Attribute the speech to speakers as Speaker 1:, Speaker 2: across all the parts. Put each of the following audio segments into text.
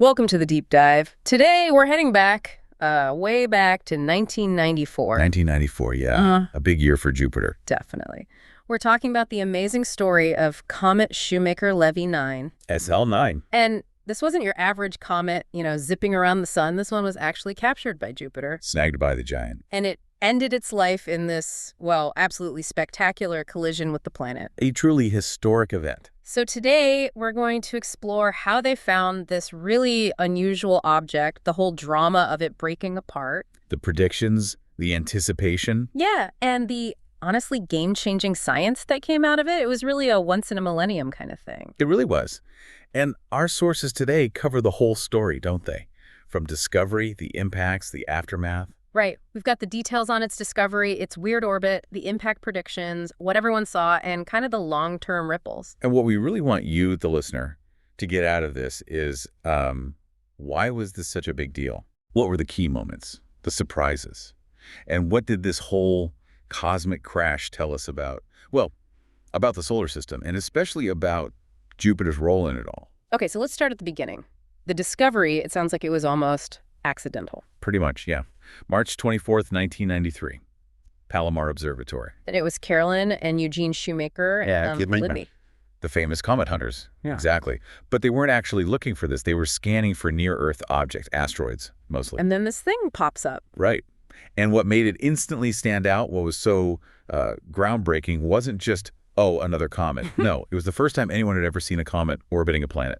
Speaker 1: Welcome to the deep dive. Today we're heading back, way back to 1994.
Speaker 2: 1994, yeah. A big year for Jupiter.
Speaker 1: Definitely. We're talking about the amazing story of Comet Shoemaker-Levy 9.
Speaker 2: SL9.
Speaker 1: And this wasn't your average comet, zipping around the sun. This one was actually captured by Jupiter.
Speaker 2: Snagged by the giant.
Speaker 1: And it ended its life in this, absolutely spectacular collision with the planet.
Speaker 2: A truly historic event.
Speaker 1: So today, we're going to explore how they found this really unusual object, the whole drama of it breaking apart.
Speaker 2: The predictions, the anticipation.
Speaker 1: Yeah, and the honestly game-changing science that came out of it. It was really a once-in-a-millennium kind of thing.
Speaker 2: It really was. And our sources today cover the whole story, don't they? From discovery, the impacts, the aftermath.
Speaker 1: Right. We've got the details on its discovery, its weird orbit, the impact predictions, what everyone saw, and kind of the long-term ripples.
Speaker 2: And what we really want you, the listener, to get out of this is, why was this such a big deal? What were the key moments, the surprises? And what did this whole cosmic crash tell us about, about the solar system, and especially about Jupiter's role in it all?
Speaker 1: Okay, so let's start at the beginning. The discovery, it sounds like it was almost accidental.
Speaker 2: Pretty much, yeah. March 24th, 1993, Palomar Observatory.
Speaker 1: And it was Carolyn and Eugene Shoemaker-Levy.
Speaker 2: The famous comet hunters.
Speaker 1: Yeah.
Speaker 2: Exactly. But they weren't actually looking for this. They were scanning for near-Earth objects, asteroids, mostly.
Speaker 1: And then this thing pops up.
Speaker 2: Right. And what made it instantly stand out, what was so groundbreaking, wasn't just, another comet. No, it was the first time anyone had ever seen a comet orbiting a planet.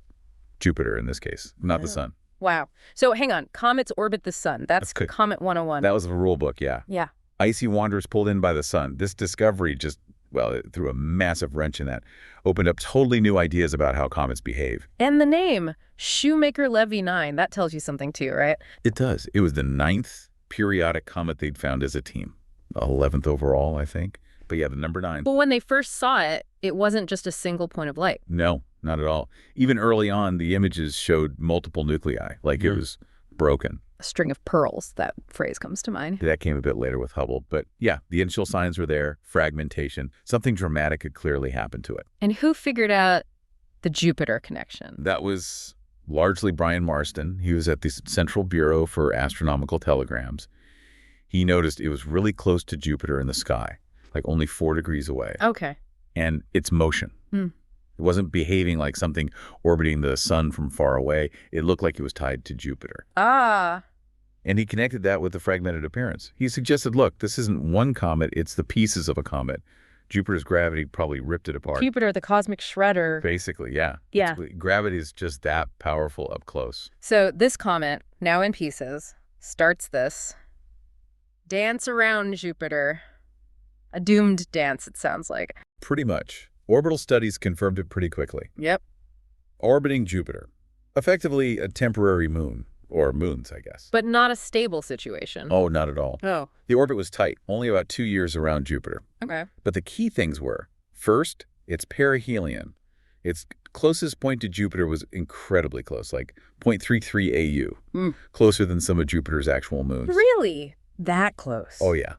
Speaker 2: Jupiter, in this case, not the sun.
Speaker 1: Wow. So hang on. Comets orbit the sun. That's Comet 101.
Speaker 2: That was the rule book, yeah.
Speaker 1: Yeah.
Speaker 2: Icy wanderers pulled in by the sun. This discovery just, it threw a massive wrench in that. Opened up totally new ideas about how comets behave.
Speaker 1: And the name, Shoemaker-Levy 9, that tells you something too, right?
Speaker 2: It does. It was the 9th periodic comet they'd found as a team. 11th overall, I think. But yeah, the number 9.
Speaker 1: But when they first saw it, it wasn't just a single point of light.
Speaker 2: No, not at all. Even early on, the images showed multiple nuclei, like it was broken.
Speaker 1: A string of pearls, that phrase comes to mind.
Speaker 2: That came a bit later with Hubble. But yeah, the initial signs were there, fragmentation. Something dramatic had clearly happened to it.
Speaker 1: And who figured out the Jupiter connection?
Speaker 2: That was largely Brian Marston. He was at the Central Bureau for Astronomical Telegrams. He noticed it was really close to Jupiter in the sky, like only 4 degrees away.
Speaker 1: Okay.
Speaker 2: And its motion. It wasn't behaving like something orbiting the sun from far away. It looked like it was tied to Jupiter.
Speaker 1: Ah.
Speaker 2: And he connected that with the fragmented appearance. He suggested, look, this isn't one comet, it's the pieces of a comet. Jupiter's gravity probably ripped it apart.
Speaker 1: Jupiter, the cosmic shredder.
Speaker 2: Basically, yeah.
Speaker 1: Yeah.
Speaker 2: Gravity is just that powerful up close.
Speaker 1: So this comet, now in pieces, starts this dance around Jupiter. A doomed dance, it sounds like.
Speaker 2: Pretty much. Orbital studies confirmed it pretty quickly.
Speaker 1: Yep.
Speaker 2: Orbiting Jupiter. Effectively a temporary moon. Or moons, I guess.
Speaker 1: But not a stable situation.
Speaker 2: Oh, not at all.
Speaker 1: Oh.
Speaker 2: The orbit was tight, only about 2 years around Jupiter.
Speaker 1: Okay.
Speaker 2: But the key things were, first, it's perihelion. Its closest point to Jupiter was incredibly close, like 0.33 AU. Closer than some of Jupiter's actual moons.
Speaker 1: Really? That close?
Speaker 2: Oh, yeah.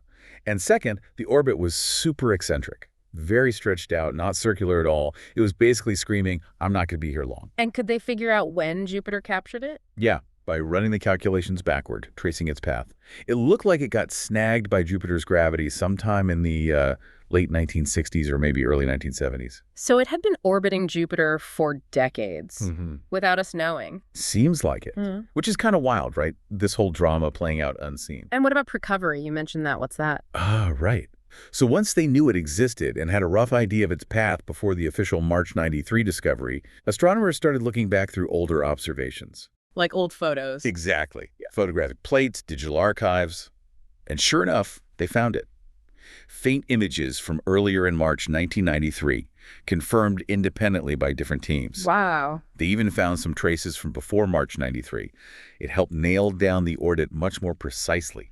Speaker 2: And second, the orbit was super eccentric. Very stretched out, not circular at all. It was basically screaming, I'm not going to be here long.
Speaker 1: And could they figure out when Jupiter captured it?
Speaker 2: Yeah, by running the calculations backward, tracing its path. It looked like it got snagged by Jupiter's gravity sometime in the late 1960s or maybe early 1970s.
Speaker 1: So it had been orbiting Jupiter for decades, without us knowing.
Speaker 2: Seems like it, which is kind of wild, right? This whole drama playing out unseen.
Speaker 1: And what about recovery? You mentioned that. What's that?
Speaker 2: Right. So once they knew it existed and had a rough idea of its path before the official March 93 discovery, astronomers started looking back through older observations.
Speaker 1: Like old photos.
Speaker 2: Exactly. Yeah. Photographic plates, digital archives. And sure enough, they found it. Faint images from earlier in March 1993, confirmed independently by different teams.
Speaker 1: Wow.
Speaker 2: They even found some traces from before March 93. It helped nail down the orbit much more precisely.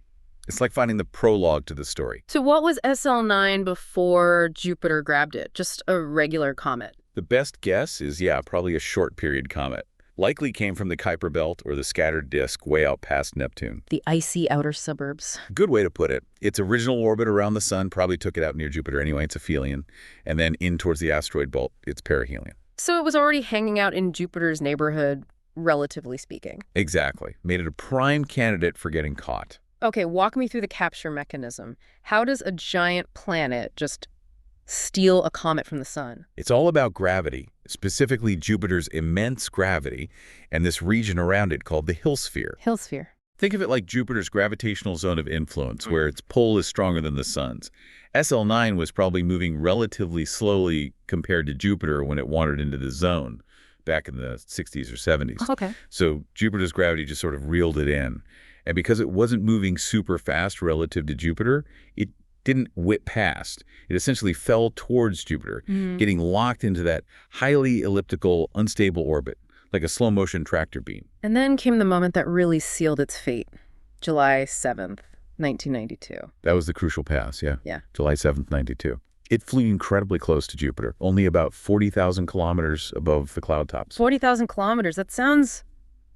Speaker 2: It's like finding the prologue to the story.
Speaker 1: So what was SL9 before Jupiter grabbed it? Just a regular comet?
Speaker 2: The best guess is, probably a short period comet. Likely came from the Kuiper Belt or the scattered disk way out past Neptune.
Speaker 1: The icy outer suburbs.
Speaker 2: Good way to put it. Its original orbit around the sun probably took it out near Jupiter anyway. It's aphelion. And then in towards the asteroid belt, it's perihelion.
Speaker 1: So it was already hanging out in Jupiter's neighborhood relatively speaking.
Speaker 2: Exactly. Made it a prime candidate for getting caught.
Speaker 1: Okay, walk me through the capture mechanism. How does a giant planet just steal a comet from the sun?
Speaker 2: It's all about gravity, specifically Jupiter's immense gravity and this region around it called the Hill sphere.
Speaker 1: Hill sphere.
Speaker 2: Think of it like Jupiter's gravitational zone of influence, where its pull is stronger than the sun's. SL9 was probably moving relatively slowly compared to Jupiter when it wandered into the zone back in the 60s or 70s.
Speaker 1: Okay.
Speaker 2: So Jupiter's gravity just sort of reeled it in. And because it wasn't moving super fast relative to Jupiter, it didn't whip past. It essentially fell towards Jupiter, getting locked into that highly elliptical, unstable orbit, like a slow-motion tractor beam.
Speaker 1: And then came the moment that really sealed its fate, July 7th, 1992.
Speaker 2: That was the crucial pass, yeah.
Speaker 1: Yeah.
Speaker 2: July 7th, 92. It flew incredibly close to Jupiter, only about 40,000 kilometers above the cloud tops.
Speaker 1: 40,000 kilometers. That sounds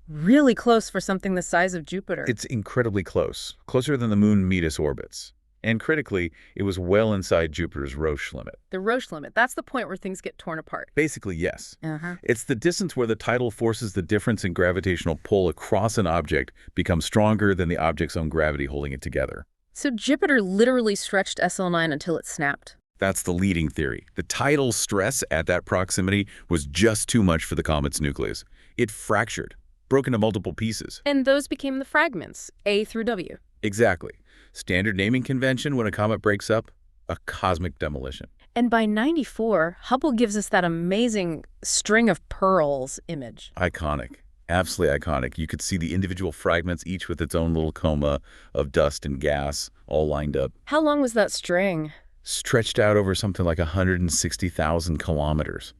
Speaker 1: really close for something the size of Jupiter.
Speaker 2: It's incredibly close, closer than the moon Metis orbits. And critically, it was well inside Jupiter's Roche limit.
Speaker 1: The Roche limit. That's the point where things get torn apart.
Speaker 2: Basically, yes.
Speaker 1: Uh-huh.
Speaker 2: It's the distance where the tidal forces the difference in gravitational pull across an object become stronger than the object's own gravity holding it together.
Speaker 1: So Jupiter literally stretched SL9 until it snapped.
Speaker 2: That's the leading theory. The tidal stress at that proximity was just too much for the comet's nucleus. It fractured, broke into multiple pieces.
Speaker 1: And those became the fragments, A through W.
Speaker 2: Exactly. Standard naming convention when a comet breaks up, a cosmic demolition.
Speaker 1: And by 94, Hubble gives us that amazing string of pearls image.
Speaker 2: Iconic. Absolutely iconic. You could see the individual fragments, each with its own little coma of dust and gas, all lined up.
Speaker 1: How long was that string?
Speaker 2: Stretched out over something like 160,000 kilometers,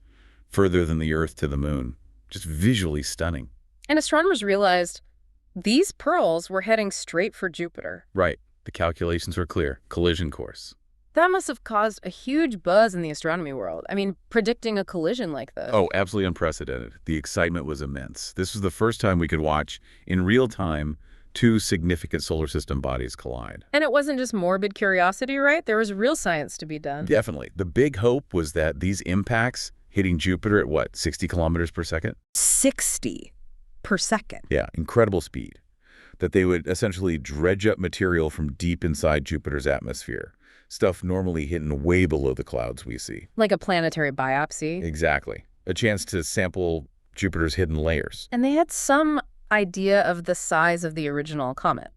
Speaker 2: further than the Earth to the moon. Just visually stunning.
Speaker 1: And astronomers realized these pearls were heading straight for Jupiter.
Speaker 2: Right. The calculations were clear. Collision course.
Speaker 1: That must have caused a huge buzz in the astronomy world. I mean, predicting a collision like this.
Speaker 2: Oh, absolutely unprecedented. The excitement was immense. This was the first time we could watch, in real time, two significant solar system bodies collide.
Speaker 1: And it wasn't just morbid curiosity, right? There was real science to be done.
Speaker 2: Definitely. The big hope was that these impacts hitting Jupiter at, what, 60 kilometers per second?
Speaker 1: 60 per second.
Speaker 2: Yeah, incredible speed. That they would essentially dredge up material from deep inside Jupiter's atmosphere. Stuff normally hidden way below the clouds we see.
Speaker 1: Like a planetary biopsy.
Speaker 2: Exactly. A chance to sample Jupiter's hidden layers.
Speaker 1: And they had some idea of the size of the original comet.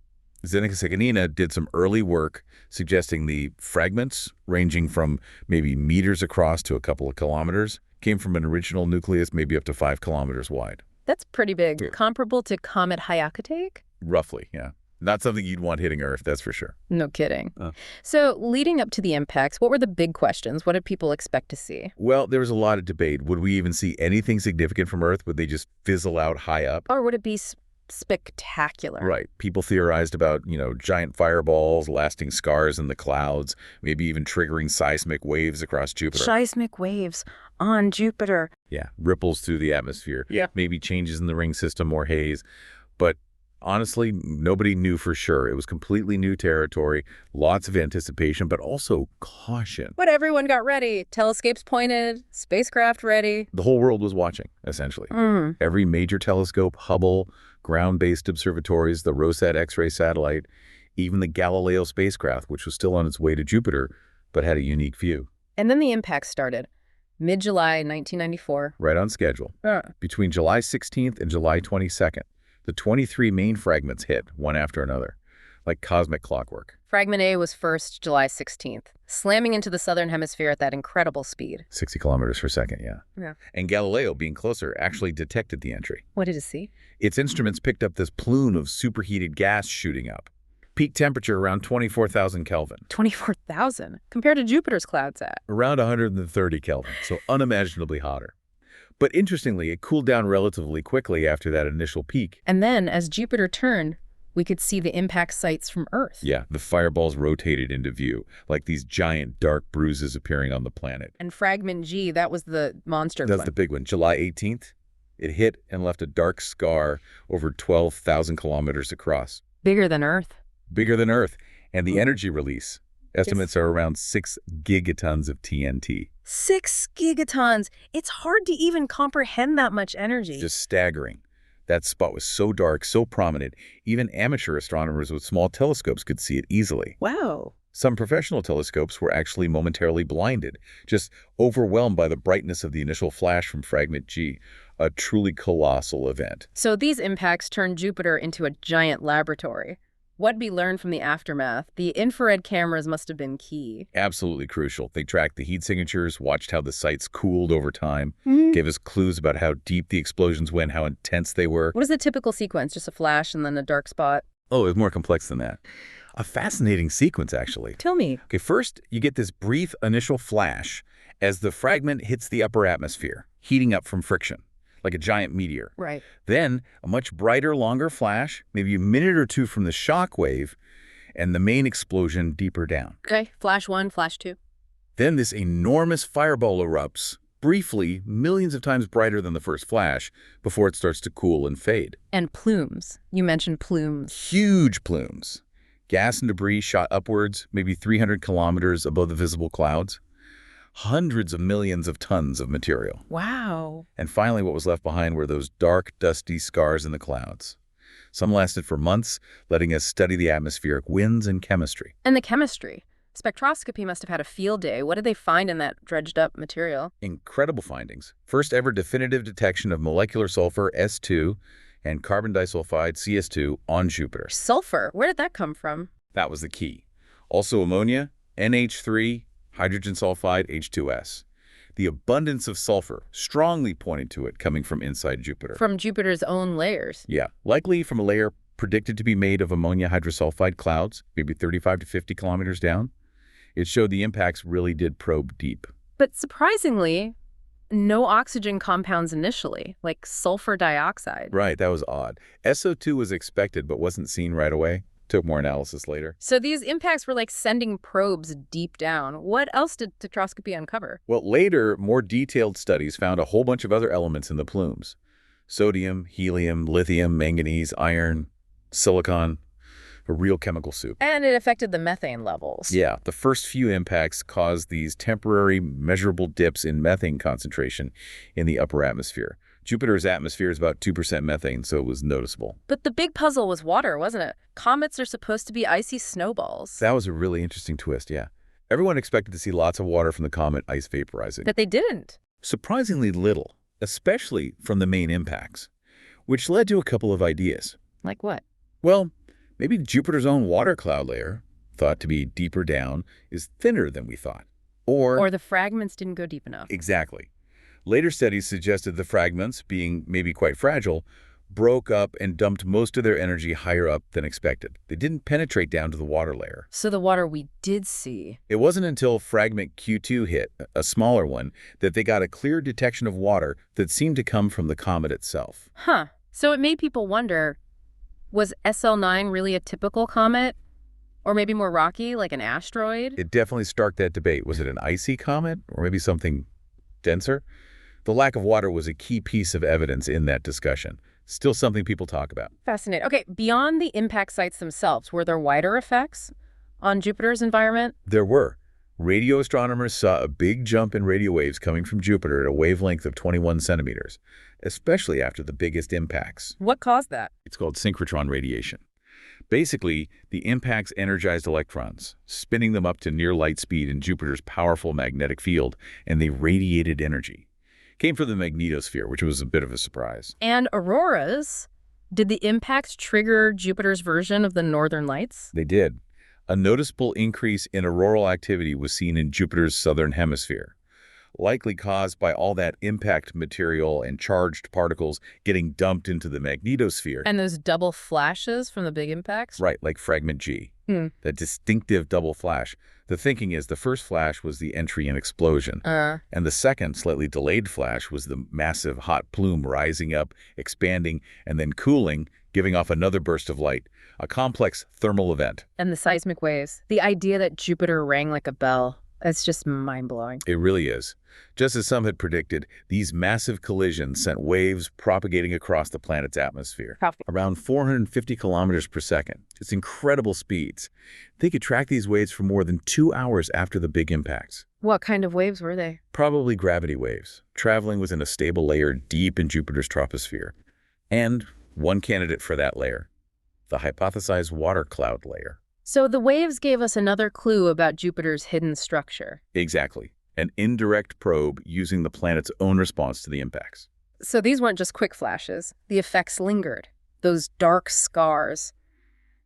Speaker 2: Zenica Seganina did some early work suggesting the fragments, ranging from maybe meters across to a couple of kilometers, came from an original nucleus maybe up to 5 kilometers wide.
Speaker 1: That's pretty big.
Speaker 2: Yeah.
Speaker 1: Comparable to Comet Hyakutake?
Speaker 2: Roughly, yeah. Not something you'd want hitting Earth, that's for sure.
Speaker 1: No kidding. So leading up to the impacts, what were the big questions? What did people expect to see?
Speaker 2: Well, there was a lot of debate. Would we even see anything significant from Earth? Would they just fizzle out high up?
Speaker 1: Or would it be spectacular?
Speaker 2: Right. People theorized about, giant fireballs, lasting scars in the clouds, maybe even triggering seismic waves across Jupiter.
Speaker 1: Seismic waves on Jupiter.
Speaker 2: Yeah, ripples through the atmosphere.
Speaker 1: Yeah.
Speaker 2: Maybe changes in the ring system or haze. But honestly, nobody knew for sure. It was completely new territory, lots of anticipation, but also caution.
Speaker 1: But everyone got ready. Telescopes pointed, spacecraft ready.
Speaker 2: The whole world was watching, essentially. Every major telescope, Hubble, ground-based observatories, the Rosette X-ray satellite, even the Galileo spacecraft, which was still on its way to Jupiter, but had a unique view.
Speaker 1: And then the impact started. Mid-July 1994.
Speaker 2: Right on schedule. Between July 16th and July 22nd. The 23 main fragments hit, one after another, like cosmic clockwork.
Speaker 1: Fragment A was first, July 16th, slamming into the southern hemisphere at that incredible speed.
Speaker 2: 60 kilometers per second, yeah.
Speaker 1: Yeah.
Speaker 2: And Galileo, being closer, actually detected the entry.
Speaker 1: What did it see?
Speaker 2: Its instruments picked up this plume of superheated gas shooting up. Peak temperature around 24,000 Kelvin.
Speaker 1: 24,000? Compared to Jupiter's clouds at?
Speaker 2: Around 130 Kelvin, so unimaginably hotter. But interestingly, it cooled down relatively quickly after that initial peak.
Speaker 1: And then, as Jupiter turned, we could see the impact sites from Earth.
Speaker 2: Yeah, the fireballs rotated into view, like these giant dark bruises appearing on the planet.
Speaker 1: And Fragment G, that was the monster
Speaker 2: That's
Speaker 1: one.
Speaker 2: the big one. July 18th, it hit and left a dark scar over 12,000 kilometers across.
Speaker 1: Bigger than Earth.
Speaker 2: Bigger than Earth. And the energy release, estimates are around 6 gigatons of TNT.
Speaker 1: 6 gigatons. It's hard to even comprehend that much energy.
Speaker 2: Just staggering. That spot was so dark, so prominent, even amateur astronomers with small telescopes could see it easily.
Speaker 1: Wow.
Speaker 2: Some professional telescopes were actually momentarily blinded, just overwhelmed by the brightness of the initial flash from Fragment G, a truly colossal event.
Speaker 1: So these impacts turned Jupiter into a giant laboratory. What we learned from the aftermath, the infrared cameras must have been key.
Speaker 2: Absolutely crucial. They tracked the heat signatures, watched how the sites cooled over time,
Speaker 1: Mm.
Speaker 2: gave us clues about how deep the explosions went, how intense they were.
Speaker 1: What is the typical sequence? Just a flash and then a dark spot?
Speaker 2: Oh, it was more complex than that. A fascinating sequence, actually.
Speaker 1: Tell me.
Speaker 2: Okay, first, you get this brief initial flash as the fragment hits the upper atmosphere, heating up from friction, like a giant meteor.
Speaker 1: Right.
Speaker 2: Then, a much brighter, longer flash, maybe a minute or two from the shock wave, and the main explosion deeper down.
Speaker 1: Okay, flash 1, flash 2.
Speaker 2: Then this enormous fireball erupts, briefly millions of times brighter than the first flash, before it starts to cool and fade.
Speaker 1: And plumes. You mentioned plumes.
Speaker 2: Huge plumes. Gas and debris shot upwards, maybe 300 kilometers above the visible clouds. Hundreds of millions of tons of material.
Speaker 1: Wow.
Speaker 2: And finally, what was left behind were those dark, dusty scars in the clouds. Some lasted for months, letting us study the atmospheric winds and chemistry.
Speaker 1: And the chemistry. Spectroscopy must have had a field day. What did they find in that dredged-up material?
Speaker 2: Incredible findings. First ever definitive detection of molecular sulfur, S2, and carbon disulfide, CS2, on Jupiter.
Speaker 1: Sulfur. Where did that come from?
Speaker 2: That was the key. Also ammonia, NH3, hydrogen sulfide, H2S. The abundance of sulfur strongly pointed to it coming from inside Jupiter.
Speaker 1: From Jupiter's own layers.
Speaker 2: Yeah, likely from a layer predicted to be made of ammonia hydrosulfide clouds, maybe 35 to 50 kilometers down. It showed the impacts really did probe deep.
Speaker 1: But surprisingly, no oxygen compounds initially, like sulfur dioxide.
Speaker 2: Right, that was odd. SO2 was expected but wasn't seen right away. Took more analysis later.
Speaker 1: So these impacts were like sending probes deep down. What else did spectroscopy uncover?
Speaker 2: Well, later, more detailed studies found a whole bunch of other elements in the plumes. Sodium, helium, lithium, manganese, iron, silicon, a real chemical soup.
Speaker 1: And it affected the methane levels.
Speaker 2: Yeah, the first few impacts caused these temporary, measurable dips in methane concentration in the upper atmosphere. Jupiter's atmosphere is about 2% methane, so it was noticeable.
Speaker 1: But the big puzzle was water, wasn't it? Comets are supposed to be icy snowballs.
Speaker 2: That was a really interesting twist, yeah. Everyone expected to see lots of water from the comet ice vaporizing.
Speaker 1: But they didn't.
Speaker 2: Surprisingly little, especially from the main impacts, which led to a couple of ideas.
Speaker 1: Like what?
Speaker 2: Well, maybe Jupiter's own water cloud layer, thought to be deeper down, is thinner than we thought.
Speaker 1: Or the fragments didn't go deep enough.
Speaker 2: Exactly. Later studies suggested the fragments, being maybe quite fragile, broke up and dumped most of their energy higher up than expected. They didn't penetrate down to the water layer.
Speaker 1: So the water we did see.
Speaker 2: It wasn't until fragment Q2 hit, a smaller one, that they got a clear detection of water that seemed to come from the comet itself.
Speaker 1: Huh. So it made people wonder, was SL9 really a typical comet? Or maybe more rocky, like an asteroid?
Speaker 2: It definitely sparked that debate. Was it an icy comet or maybe something denser? The lack of water was a key piece of evidence in that discussion. Still something people talk about.
Speaker 1: Fascinating. Okay, beyond the impact sites themselves, were there wider effects on Jupiter's environment?
Speaker 2: There were. Radio astronomers saw a big jump in radio waves coming from Jupiter at a wavelength of 21 centimeters, especially after the biggest impacts.
Speaker 1: What caused that?
Speaker 2: It's called synchrotron radiation. Basically, the impacts energized electrons, spinning them up to near light speed in Jupiter's powerful magnetic field, and they radiated energy. Came from the magnetosphere, which was a bit of a surprise.
Speaker 1: And auroras? Did the impacts trigger Jupiter's version of the northern lights?
Speaker 2: They did. A noticeable increase in auroral activity was seen in Jupiter's southern hemisphere, likely caused by all that impact material and charged particles getting dumped into the magnetosphere.
Speaker 1: And those double flashes from the big impacts?
Speaker 2: Right, like fragment G. That distinctive double flash. The thinking is the first flash was the entry and explosion, and the second, slightly delayed flash was the massive hot plume rising up, expanding, and then cooling, giving off another burst of light, a complex thermal event.
Speaker 1: And the seismic waves. The idea that Jupiter rang like a bell. It's just mind-blowing.
Speaker 2: It really is. Just as some had predicted, these massive collisions sent waves propagating across the planet's atmosphere. Around 450 kilometers per second. It's incredible speeds. They could track these waves for more than 2 hours after the big impacts.
Speaker 1: What kind of waves were they?
Speaker 2: Probably gravity waves, traveling within a stable layer deep in Jupiter's troposphere. And One candidate for that layer, the hypothesized water cloud layer.
Speaker 1: So the waves gave us another clue about Jupiter's hidden structure.
Speaker 2: Exactly. An indirect probe using the planet's own response to the impacts.
Speaker 1: So these weren't just quick flashes. The effects lingered. Those dark scars.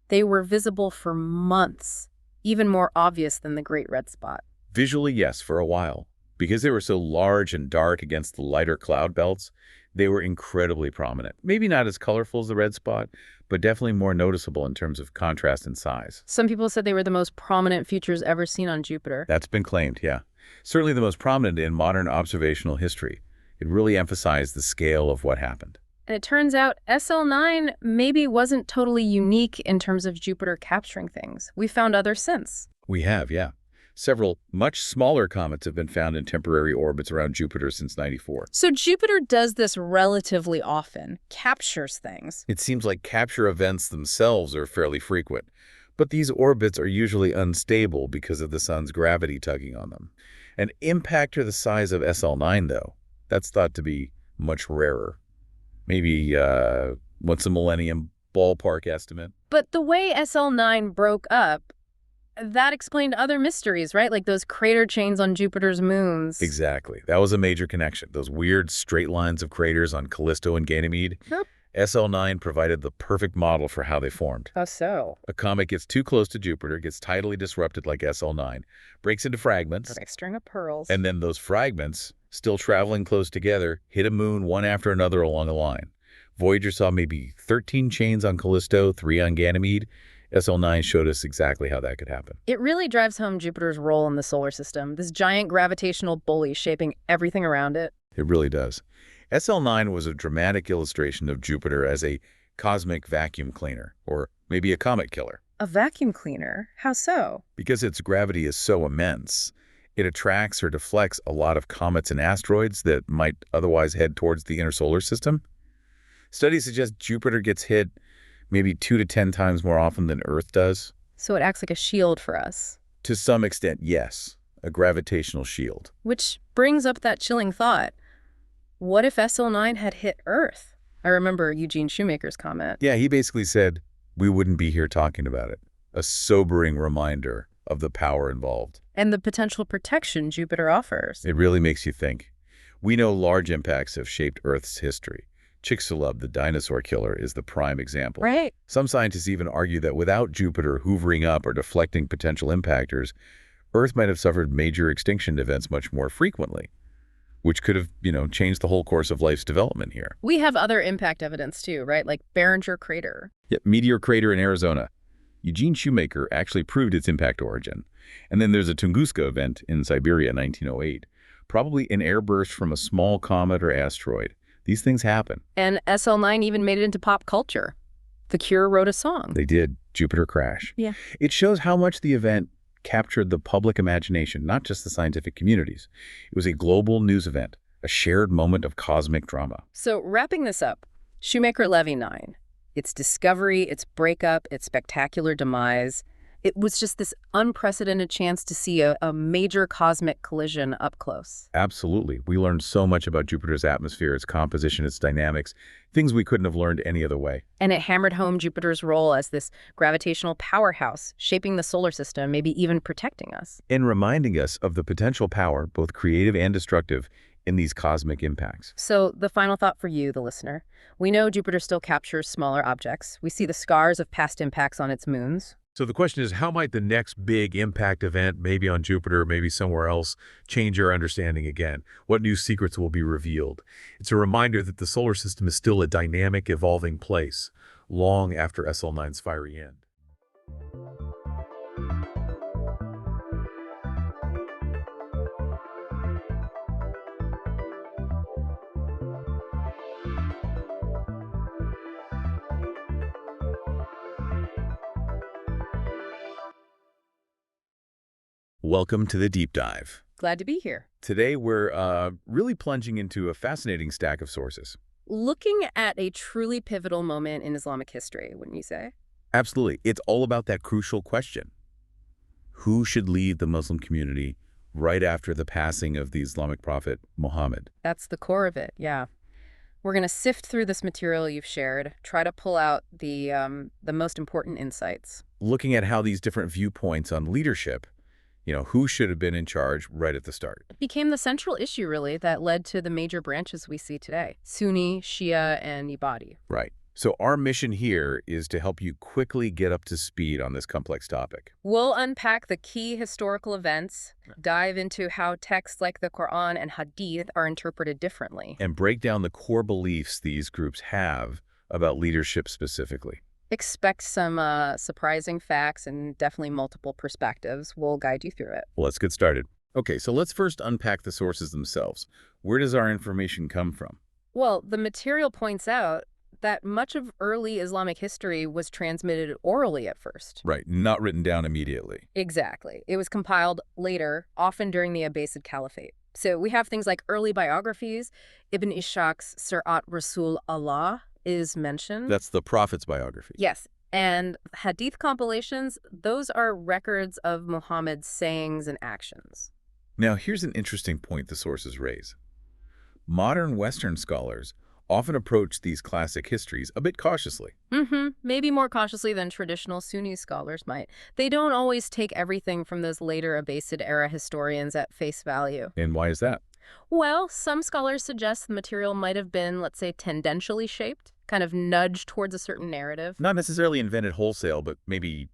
Speaker 1: They were visible for months, even more obvious than the Great Red Spot.
Speaker 2: Visually, yes, for a while. Because they were so large and dark against the lighter cloud belts, they were incredibly prominent. Maybe not as colorful as the red spot, but definitely more noticeable in terms of contrast and size.
Speaker 1: Some people said they were the most prominent features ever seen on Jupiter.
Speaker 2: That's been claimed, yeah. Certainly the most prominent in modern observational history. It really emphasized the scale of what happened.
Speaker 1: And it turns out SL9 maybe wasn't totally unique in terms of Jupiter capturing things. We found others since.
Speaker 2: We have, yeah. Several much smaller comets have been found in temporary orbits around Jupiter since '94.
Speaker 1: So Jupiter does this relatively often, captures things.
Speaker 2: It seems like capture events themselves are fairly frequent, but these orbits are usually unstable because of the sun's gravity tugging on them. An impactor the size of SL9, though, that's thought to be much rarer. Maybe, what's a millennium ballpark estimate?
Speaker 1: But the way SL9 broke up, that explained other mysteries, right? Like those crater chains on Jupiter's moons.
Speaker 2: Exactly. That was a major connection. Those weird straight lines of craters on Callisto and Ganymede.
Speaker 1: Yep.
Speaker 2: SL9 provided the perfect model for how they formed.
Speaker 1: How so?
Speaker 2: A comet gets too close to Jupiter, gets tidally disrupted like SL9, breaks into fragments,
Speaker 1: Like a string of pearls.
Speaker 2: and then those fragments, still traveling close together, hit a moon one after another along a line. Voyager saw maybe 13 chains on Callisto, 3 on Ganymede. SL9 showed us exactly how that could happen.
Speaker 1: It really drives home Jupiter's role in the solar system, this giant gravitational bully shaping everything around it.
Speaker 2: It really does. SL9 was a dramatic illustration of Jupiter as a cosmic vacuum cleaner, or maybe a comet killer.
Speaker 1: A vacuum cleaner? How so?
Speaker 2: Because its gravity is so immense, it attracts or deflects a lot of comets and asteroids that might otherwise head towards the inner solar system. Studies suggest Jupiter gets hit maybe 2 to 10 times more often than Earth does.
Speaker 1: So it acts like a shield for us.
Speaker 2: To some extent, yes, a gravitational shield.
Speaker 1: Which brings up that chilling thought. What if SL9 had hit Earth? I remember Eugene Shoemaker's comment.
Speaker 2: Yeah, he basically said, we wouldn't be here talking about it. A sobering reminder of the power involved.
Speaker 1: And the potential protection Jupiter offers.
Speaker 2: It really makes you think. We know large impacts have shaped Earth's history. Chicxulub, the dinosaur killer, is the prime example.
Speaker 1: Right.
Speaker 2: Some scientists even argue that without Jupiter hoovering up or deflecting potential impactors, Earth might have suffered major extinction events much more frequently, which could have, changed the whole course of life's development here.
Speaker 1: We have other impact evidence too, right? Like Barringer Crater.
Speaker 2: Yeah, meteor crater in Arizona. Eugene Shoemaker actually proved its impact origin. And then there's a Tunguska event in Siberia in 1908, probably an airburst from a small comet or asteroid. These things happen.
Speaker 1: And SL9 even made it into pop culture. The Cure wrote a song.
Speaker 2: They did. Jupiter Crash.
Speaker 1: Yeah.
Speaker 2: It shows how much the event captured the public imagination, not just the scientific communities. It was a global news event, a shared moment of cosmic drama.
Speaker 1: So wrapping this up, Shoemaker-Levy 9, its discovery, its breakup, its spectacular demise, it was just this unprecedented chance to see a major cosmic collision up close.
Speaker 2: Absolutely. We learned so much about Jupiter's atmosphere, its composition, its dynamics, things we couldn't have learned any other way.
Speaker 1: And it hammered home Jupiter's role as this gravitational powerhouse, shaping the solar system, maybe even protecting us.
Speaker 2: And reminding us of the potential power, both creative and destructive, in these cosmic impacts.
Speaker 1: So the final thought for you, the listener. We know Jupiter still captures smaller objects. We see the scars of past impacts on its moons.
Speaker 3: So the question is, how might the next big impact event, maybe on Jupiter, maybe somewhere else, change our understanding again? What new secrets will be revealed? It's a reminder that the solar system is still a dynamic, evolving place, long after SL9's fiery end.
Speaker 2: Welcome to the Deep Dive.
Speaker 1: Glad to be here.
Speaker 2: Today, we're really plunging into a fascinating stack of sources.
Speaker 1: Looking at a truly pivotal moment in Islamic history, wouldn't you say?
Speaker 2: Absolutely. It's all about that crucial question. Who should lead the Muslim community right after the passing of the Islamic prophet, Muhammad?
Speaker 1: That's the core of it, yeah. We're going to sift through this material you've shared, try to pull out the most important insights.
Speaker 2: Looking at how these different viewpoints on leadership, who should have been in charge right at the start.
Speaker 1: It became the central issue, really, that led to the major branches we see today: Sunni, Shia, and Ibadi.
Speaker 2: Right. So our mission here is to help you quickly get up to speed on this complex topic.
Speaker 1: We'll unpack the key historical events, dive into how texts like the Quran and Hadith are interpreted differently,
Speaker 2: And break down the core beliefs these groups have about leadership specifically.
Speaker 1: expect some surprising facts and definitely multiple perspectives. We'll guide you through it.
Speaker 2: Well, let's get started. Okay, so let's first unpack the sources themselves. Where does our information come from?
Speaker 1: Well, the material points out that much of early Islamic history was transmitted orally at first.
Speaker 2: Right, not written down immediately.
Speaker 1: Exactly. It was compiled later, often during the Abbasid Caliphate. So we have things like early biographies. Ibn Ishaq's Sirat Rasul Allah is mentioned.
Speaker 2: That's the Prophet's biography.
Speaker 1: Yes. And hadith compilations, those are records of Muhammad's sayings and actions.
Speaker 2: Now, here's an interesting point the sources raise. Modern Western scholars often approach these classic histories a bit cautiously.
Speaker 1: Maybe more cautiously than traditional Sunni scholars might. They don't always take everything from those later Abbasid-era historians at face value.
Speaker 2: And why is that?
Speaker 1: Well, some scholars suggest the material might have been, let's say, tendentially shaped, kind of nudged towards a certain narrative.
Speaker 2: Not necessarily invented wholesale, but maybe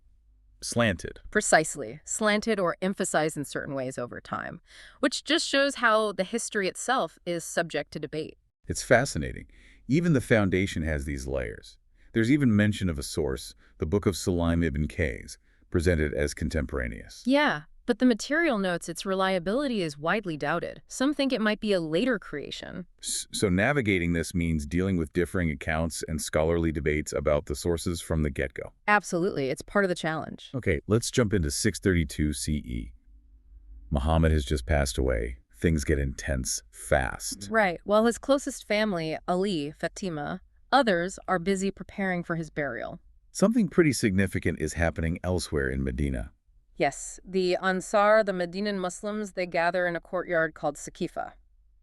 Speaker 2: slanted.
Speaker 1: Precisely. Slanted or emphasized in certain ways over time, which just shows how the history itself is subject to debate.
Speaker 2: It's fascinating. Even the foundation has these layers. There's even mention of a source, the Book of Sulaim ibn Qays, presented as contemporaneous.
Speaker 1: Yeah, but the material notes its reliability is widely doubted. Some think it might be a later creation.
Speaker 2: So navigating this means dealing with differing accounts and scholarly debates about the sources from the get-go.
Speaker 1: Absolutely, it's part of the challenge.
Speaker 2: Okay, let's jump into 632 CE. Muhammad has just passed away. Things get intense fast.
Speaker 1: Right. While his closest family, Ali, Fatima, others are busy preparing for his burial.
Speaker 2: Something pretty significant is happening elsewhere in Medina.
Speaker 1: Yes, the Ansar, the Medinan Muslims, they gather in a courtyard called Saqifa.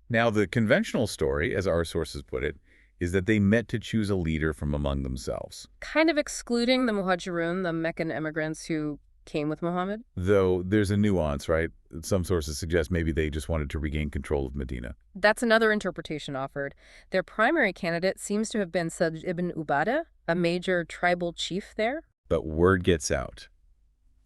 Speaker 2: Now, the conventional story, as our sources put it, is that they met to choose a leader from among themselves.
Speaker 1: Kind of excluding the Muhajirun, the Meccan immigrants who came with Muhammad.
Speaker 2: Though there's a nuance, right? Some sources suggest maybe they just wanted to regain control of Medina.
Speaker 1: That's another interpretation offered. Their primary candidate seems to have been Sa'd ibn Ubadah, a major tribal chief there.
Speaker 2: But word gets out.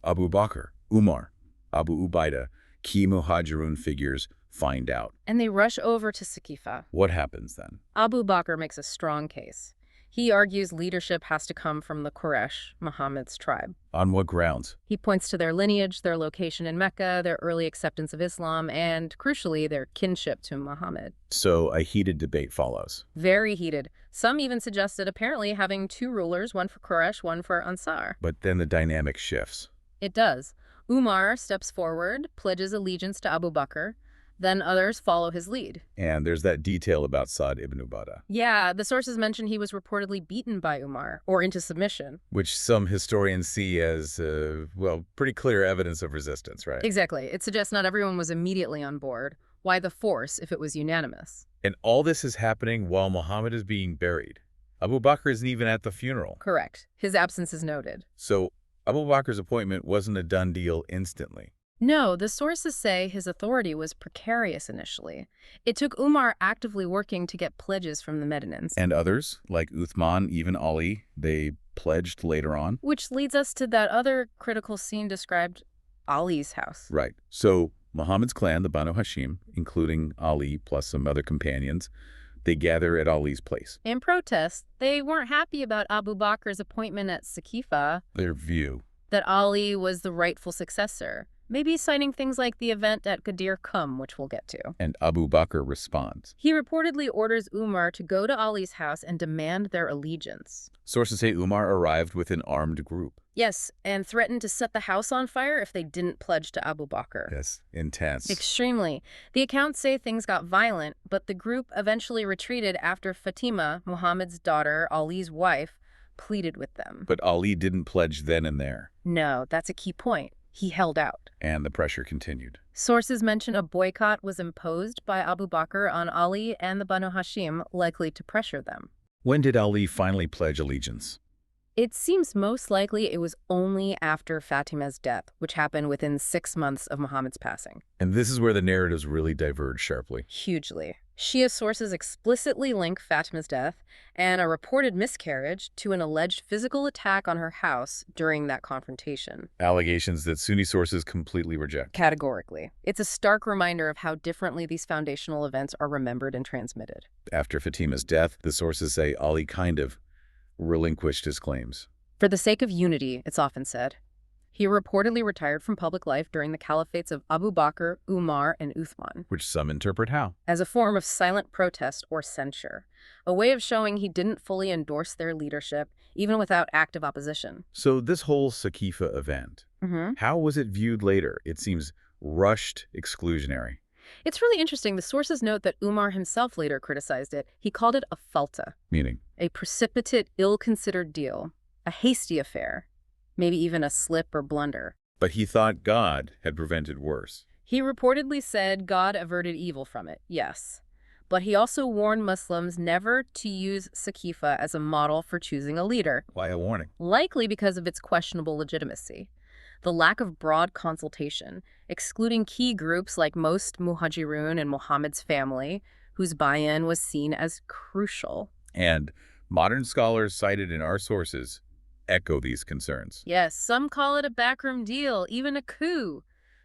Speaker 2: Abu Bakr, Umar, Abu Ubaidah, key Muhajirun figures find out.
Speaker 1: And they rush over to Saqifa.
Speaker 2: What happens then?
Speaker 1: Abu Bakr makes a strong case. He argues leadership has to come from the Quraysh, Muhammad's tribe.
Speaker 2: On what grounds?
Speaker 1: He points to their lineage, their location in Mecca, their early acceptance of Islam, and, crucially, their kinship to Muhammad.
Speaker 2: So a heated debate follows.
Speaker 1: Very heated. Some even suggested apparently having two rulers, one for Quraysh, one for Ansar.
Speaker 2: But then the dynamic shifts.
Speaker 1: It does. Umar steps forward, pledges allegiance to Abu Bakr. Then others follow his lead.
Speaker 2: And there's that detail about Sa'd ibn Ubadah.
Speaker 1: Yeah, the sources mention he was reportedly beaten by Umar, or into submission.
Speaker 2: Which some historians see as, pretty clear evidence of resistance, right?
Speaker 1: Exactly. It suggests not everyone was immediately on board. Why the force if it was unanimous?
Speaker 2: And all this is happening while Muhammad is being buried. Abu Bakr isn't even at the funeral.
Speaker 1: Correct. His absence is noted.
Speaker 2: So Abu Bakr's appointment wasn't a done deal instantly.
Speaker 1: No, the sources say his authority was precarious initially. It took Umar actively working to get pledges from the Medinans.
Speaker 2: And others, like Uthman, even Ali, they pledged later on.
Speaker 1: Which leads us to that other critical scene described, Ali's house.
Speaker 2: Right. So Muhammad's clan, the Banu Hashim, including Ali plus some other companions, they gather at Ali's place.
Speaker 1: In protest, they weren't happy about Abu Bakr's appointment at Saqifa,
Speaker 2: Their view.
Speaker 1: that Ali was the rightful successor. Maybe citing things like the event at Ghadir Qum, which we'll get to.
Speaker 2: And Abu Bakr responds.
Speaker 1: He reportedly orders Umar to go to Ali's house and demand their allegiance.
Speaker 2: Sources say Umar arrived with an armed group.
Speaker 1: Yes, and threatened to set the house on fire if they didn't pledge to Abu Bakr.
Speaker 2: Yes, intense.
Speaker 1: Extremely. The accounts say things got violent, but the group eventually retreated after Fatima, Muhammad's daughter, Ali's wife, pleaded with them.
Speaker 2: But Ali didn't pledge then and there.
Speaker 1: No, that's a key point. He held out.
Speaker 2: And the pressure continued.
Speaker 1: Sources mention a boycott was imposed by Abu Bakr on Ali and the Banu Hashim, likely to pressure them.
Speaker 2: When did Ali finally pledge allegiance?
Speaker 1: It seems most likely it was only after Fatima's death, which happened within 6 months of Muhammad's passing.
Speaker 2: And this is where the narratives really diverge sharply.
Speaker 1: Hugely. Shia sources explicitly link Fatima's death and a reported miscarriage to an alleged physical attack on her house during that confrontation.
Speaker 2: Allegations that Sunni sources completely reject.
Speaker 1: Categorically. It's a stark reminder of how differently these foundational events are remembered and transmitted.
Speaker 2: After Fatima's death, the sources say Ali kind of relinquished his claims.
Speaker 1: For the sake of unity, it's often said. He reportedly retired from public life during the caliphates of Abu Bakr, Umar, and Uthman.
Speaker 2: Which some interpret how?
Speaker 1: As a form of silent protest or censure, a way of showing he didn't fully endorse their leadership, even without active opposition.
Speaker 2: So this whole Saqifa event, how was it viewed later? It seems rushed, exclusionary.
Speaker 1: It's really interesting. The sources note that Umar himself later criticized it. He called it a falta,
Speaker 2: Meaning?
Speaker 1: a precipitate, ill-considered deal, a hasty affair, maybe even a slip or blunder.
Speaker 2: But he thought God had prevented worse.
Speaker 1: He reportedly said God averted evil from it, yes. But he also warned Muslims never to use Saqifa as a model for choosing a leader.
Speaker 2: Why a warning?
Speaker 1: Likely because of its questionable legitimacy. The lack of broad consultation, excluding key groups like most Muhajirun and Muhammad's family, whose buy-in was seen as crucial.
Speaker 2: And modern scholars cited in our sources echo these concerns.
Speaker 1: Yes, some call it a backroom deal, even a coup,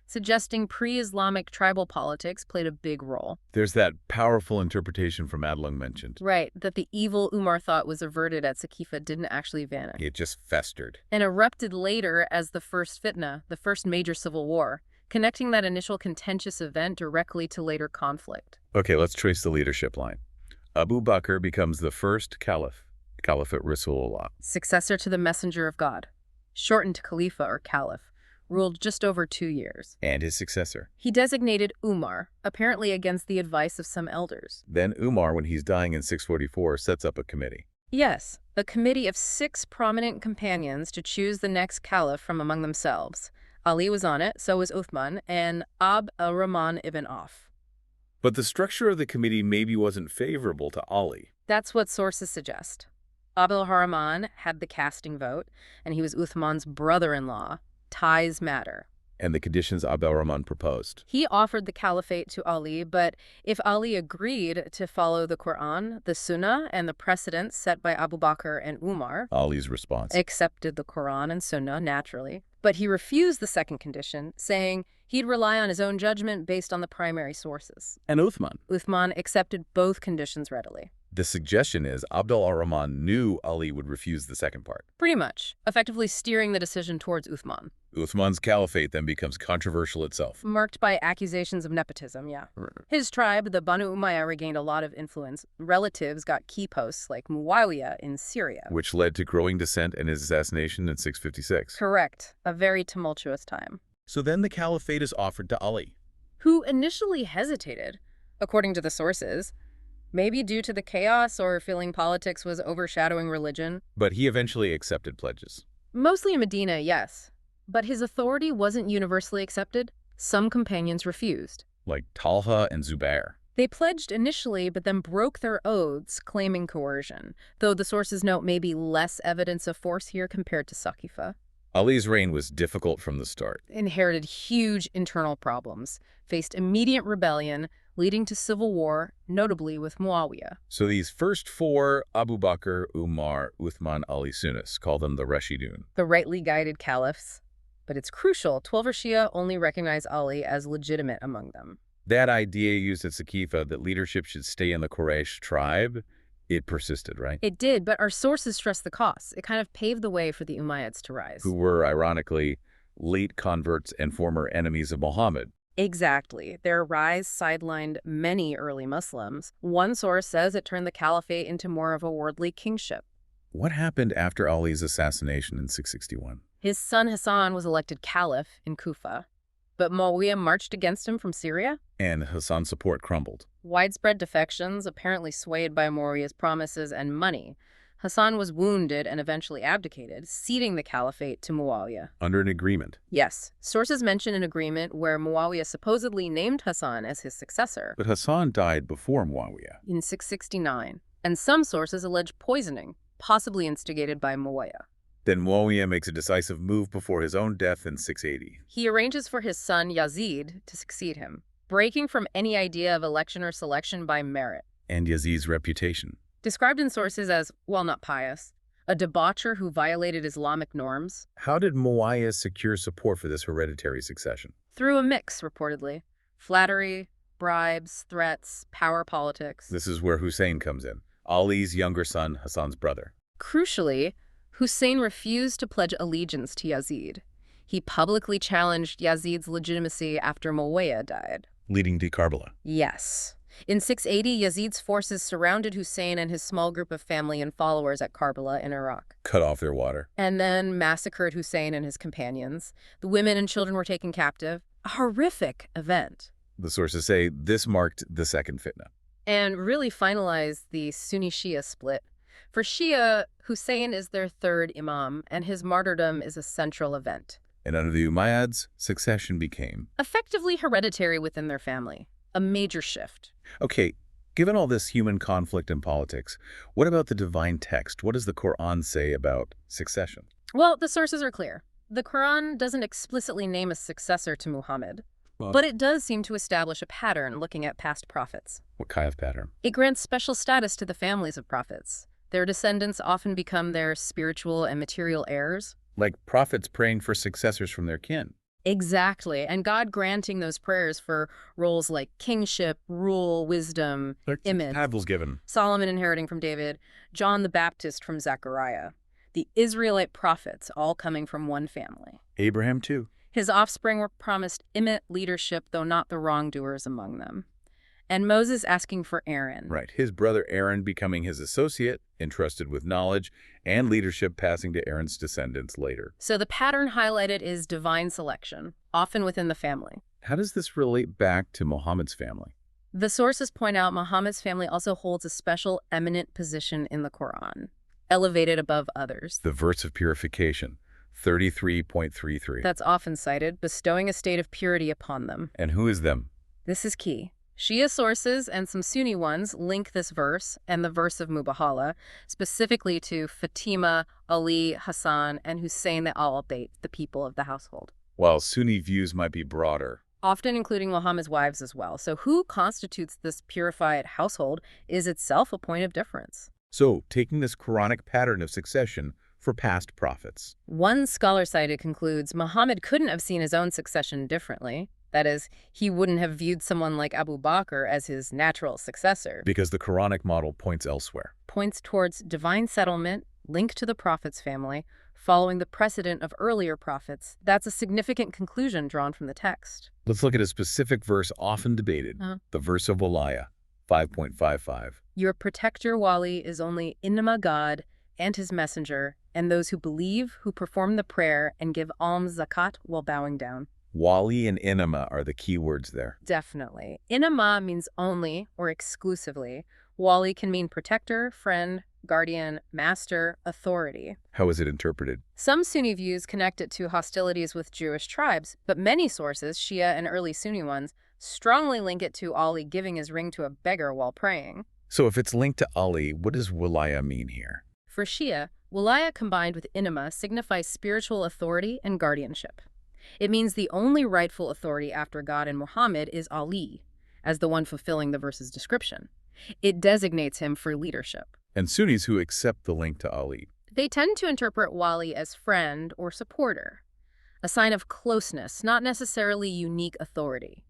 Speaker 1: suggesting pre-Islamic tribal politics played a big role.
Speaker 2: There's that powerful interpretation from Adlung mentioned.
Speaker 1: Right, that the evil Umar thought was averted at Saqifa didn't actually vanish.
Speaker 2: It just festered.
Speaker 1: And erupted later as the first fitna, the first major civil war, connecting that initial contentious event directly to later conflict.
Speaker 2: Okay, let's trace the leadership line. Abu Bakr becomes the first caliph, Caliphate Rasulullah.
Speaker 1: Successor to the Messenger of God, shortened to Khalifa or Caliph, ruled just over 2 years.
Speaker 2: And his successor.
Speaker 1: He designated Umar, apparently against the advice of some elders.
Speaker 2: Then Umar, when he's dying in 644, sets up a committee.
Speaker 1: Yes, a committee of 6 prominent companions to choose the next caliph from among themselves. Ali was on it, so was Uthman, and Abd al-Rahman ibn Auf.
Speaker 2: But the structure of the committee maybe wasn't favorable to Ali.
Speaker 1: That's what sources suggest. Abd al-Rahman had the casting vote, and he was Uthman's brother-in-law. Ties matter.
Speaker 2: And the conditions Abd al-Rahman proposed.
Speaker 1: He offered the caliphate to Ali, but if Ali agreed to follow the Quran, the Sunnah, and the precedents set by Abu Bakr and Umar,
Speaker 2: Ali's response.
Speaker 1: accepted the Quran and Sunnah naturally. But he refused the second condition, saying he'd rely on his own judgment based on the primary sources.
Speaker 2: And Uthman.
Speaker 1: Uthman accepted both conditions readily.
Speaker 2: The suggestion is Abd al-Rahman knew Ali would refuse the second part.
Speaker 1: Pretty much, effectively steering the decision towards Uthman.
Speaker 2: Uthman's caliphate then becomes controversial itself.
Speaker 1: Marked by accusations of nepotism, yeah. His tribe, the Banu Umayyah, regained a lot of influence. Relatives got key posts like Muawiyah in Syria.
Speaker 2: Which led to growing dissent and his assassination in 656.
Speaker 1: Correct. A very tumultuous time.
Speaker 2: So then the caliphate is offered to Ali.
Speaker 1: Who initially hesitated, according to the sources, maybe due to the chaos or feeling politics was overshadowing religion.
Speaker 2: But he eventually accepted pledges.
Speaker 1: Mostly in Medina, yes. But his authority wasn't universally accepted. Some companions refused.
Speaker 2: Like Talha and Zubair.
Speaker 1: They pledged initially, but then broke their oaths, claiming coercion, though the sources note maybe less evidence of force here compared to Saqifa.
Speaker 2: Ali's reign was difficult from the start.
Speaker 1: Inherited huge internal problems, faced immediate rebellion, leading to civil war, notably with Muawiyah.
Speaker 2: So these first 4, Abu Bakr, Umar, Uthman, Ali, Sunnis, call them the Rashidun.
Speaker 1: The rightly guided caliphs. But it's crucial, Twelver Shia only recognize Ali as legitimate among them.
Speaker 2: That idea used at Saqifa that leadership should stay in the Quraysh tribe, it persisted, right?
Speaker 1: It did, but our sources stress the costs. It kind of paved the way for the Umayyads to rise.
Speaker 2: Who were, ironically, late converts and former enemies of Muhammad.
Speaker 1: Exactly. Their rise sidelined many early Muslims. One source says it turned the caliphate into more of a worldly kingship.
Speaker 2: What happened after Ali's assassination in 661?
Speaker 1: His son Hassan was elected caliph in Kufa, but Muawiyah marched against him from Syria.
Speaker 2: And Hassan's support crumbled.
Speaker 1: Widespread defections, apparently swayed by Muawiyah's promises and money. Hassan was wounded and eventually abdicated, ceding the caliphate to Muawiyah.
Speaker 3: Under an agreement.
Speaker 1: Yes, sources mention an agreement where Muawiyah supposedly named Hassan as his successor
Speaker 2: But Hassan died before Muawiyah.
Speaker 1: in 669, and some sources allege poisoning, possibly instigated by Muawiyah.
Speaker 2: Then Muawiyah makes a decisive move before his own death in 680.
Speaker 1: He arranges for his son Yazid to succeed him, breaking from any idea of election or selection by merit.
Speaker 2: And Yazid's reputation.
Speaker 1: Described in sources as, well, not pious, a debaucher who violated Islamic norms,
Speaker 2: How did Muawiyah secure support for this hereditary succession?
Speaker 1: through a mix, reportedly. Flattery, bribes, threats, power politics.
Speaker 2: This is where Hussein comes in, Ali's younger son, Hassan's brother.
Speaker 1: Crucially, Hussein refused to pledge allegiance to Yazid. He publicly challenged Yazid's legitimacy after Muawiyah died.
Speaker 2: Leading to Karbala.
Speaker 1: Yes. In 680, Yazid's forces surrounded Hussein and his small group of family and followers at Karbala in Iraq,
Speaker 2: Cut off their water.
Speaker 1: and then massacred Hussein and his companions. The women and children were taken captive. A horrific event.
Speaker 2: The sources say this marked the second fitna.
Speaker 1: And really finalized the Sunni-Shia split. For Shia, Hussein is their third imam, and his martyrdom is a central event.
Speaker 2: And under the Umayyads, succession became.
Speaker 1: Effectively hereditary within their family. A major shift.
Speaker 2: Okay, given all this human conflict and politics, what about the divine text? What does the Quran say about succession?
Speaker 1: Well, the sources are clear. The Quran doesn't explicitly name a successor to Muhammad, but it does seem to establish a pattern looking at past prophets.
Speaker 2: What kind of pattern?
Speaker 1: It grants special status to the families of prophets. Their descendants often become their spiritual and material heirs.
Speaker 2: Like prophets praying for successors from their kin.
Speaker 1: Exactly, and God granting those prayers for roles like kingship, rule, wisdom, image.
Speaker 3: Titles given.
Speaker 1: Solomon inheriting from David, John the Baptist from Zechariah. The Israelite prophets all coming from one family.
Speaker 2: Abraham too.
Speaker 1: His offspring were promised imminent leadership, though not the wrongdoers among them. And Moses asking for Aaron.
Speaker 2: Right, his brother Aaron becoming his associate, entrusted with knowledge, and leadership passing to Aaron's descendants later.
Speaker 1: So the pattern highlighted is divine selection, often within the family.
Speaker 2: How does this relate back to Muhammad's family?
Speaker 1: The sources point out Muhammad's family also holds a special eminent position in the Quran, elevated above others.
Speaker 2: The verse of purification, 33.33.
Speaker 1: That's often cited, bestowing a state of purity upon them.
Speaker 2: And who is them?
Speaker 1: This is key. Shia sources and some Sunni ones link this verse and the verse of Mubahala specifically to Fatima, Ali, Hassan, and Hussein the Al-Bayt, the people of the household.
Speaker 2: While Sunni views might be broader.
Speaker 1: Often including Muhammad's wives as well. So who constitutes this purified household is itself a point of difference.
Speaker 2: So, taking this Quranic pattern of succession for past prophets.
Speaker 1: One scholar cited concludes Muhammad couldn't have seen his own succession differently. That is, he wouldn't have viewed someone like Abu Bakr as his natural successor.
Speaker 2: Because the Quranic model points elsewhere.
Speaker 1: Points towards divine settlement, linked to the prophet's family, following the precedent of earlier prophets. That's a significant conclusion drawn from the text.
Speaker 2: Let's look at a specific verse often debated, the verse of Walaya, 5.55.
Speaker 1: Your protector, Wali, is only Innama God and his messenger, and those who believe, who perform the prayer, and give alms zakat while bowing down.
Speaker 2: Wali and inama are the key words there.
Speaker 1: Definitely. Innama means only or exclusively. Wali can mean protector, friend, guardian, master, authority.
Speaker 2: How is it interpreted?
Speaker 1: Some Sunni views connect it to hostilities with Jewish tribes, but many sources, Shia and early Sunni ones, strongly link it to Ali giving his ring to a beggar while praying.
Speaker 2: So if it's linked to Ali, what does Walaya mean here?
Speaker 1: For Shia, Walaya combined with Innama signifies spiritual authority and guardianship. It means the only rightful authority after God and Muhammad is Ali, as the one fulfilling the verse's description. It designates him for leadership.
Speaker 2: And Sunnis who accept the link to Ali.
Speaker 1: They tend to interpret Wali as friend or supporter, a sign of closeness, not necessarily unique authority.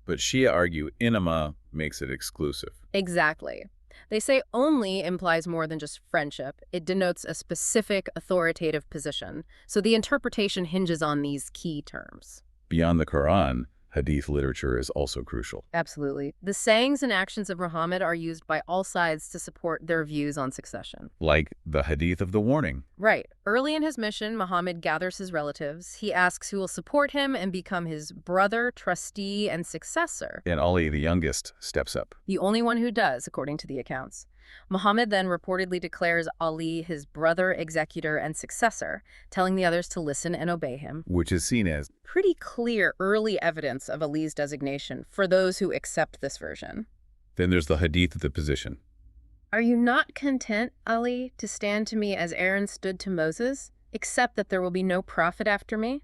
Speaker 2: But Shia argue inama makes it exclusive.
Speaker 1: Exactly. They say only implies more than just friendship. It denotes a specific authoritative position. So the interpretation hinges on these key terms.
Speaker 2: Beyond the Quran, Hadith literature is also crucial.
Speaker 1: Absolutely. The sayings and actions of Muhammad are used by all sides to support their views on succession.
Speaker 2: Like the Hadith of the warning.
Speaker 1: Right. Early in his mission, Muhammad gathers his relatives. He asks who will support him and become his brother, trustee, and successor.
Speaker 2: And Ali, the youngest, steps up.
Speaker 1: The only one who does, according to the accounts. Muhammad then reportedly declares Ali his brother, executor, and successor, telling the others to listen and obey him.
Speaker 2: Which is seen as
Speaker 1: Pretty clear early evidence of Ali's designation for those who accept this version.
Speaker 2: Then there's the hadith of the position.
Speaker 1: Are you not content, Ali, to stand to me as Aaron stood to Moses, except that there will be no prophet after me?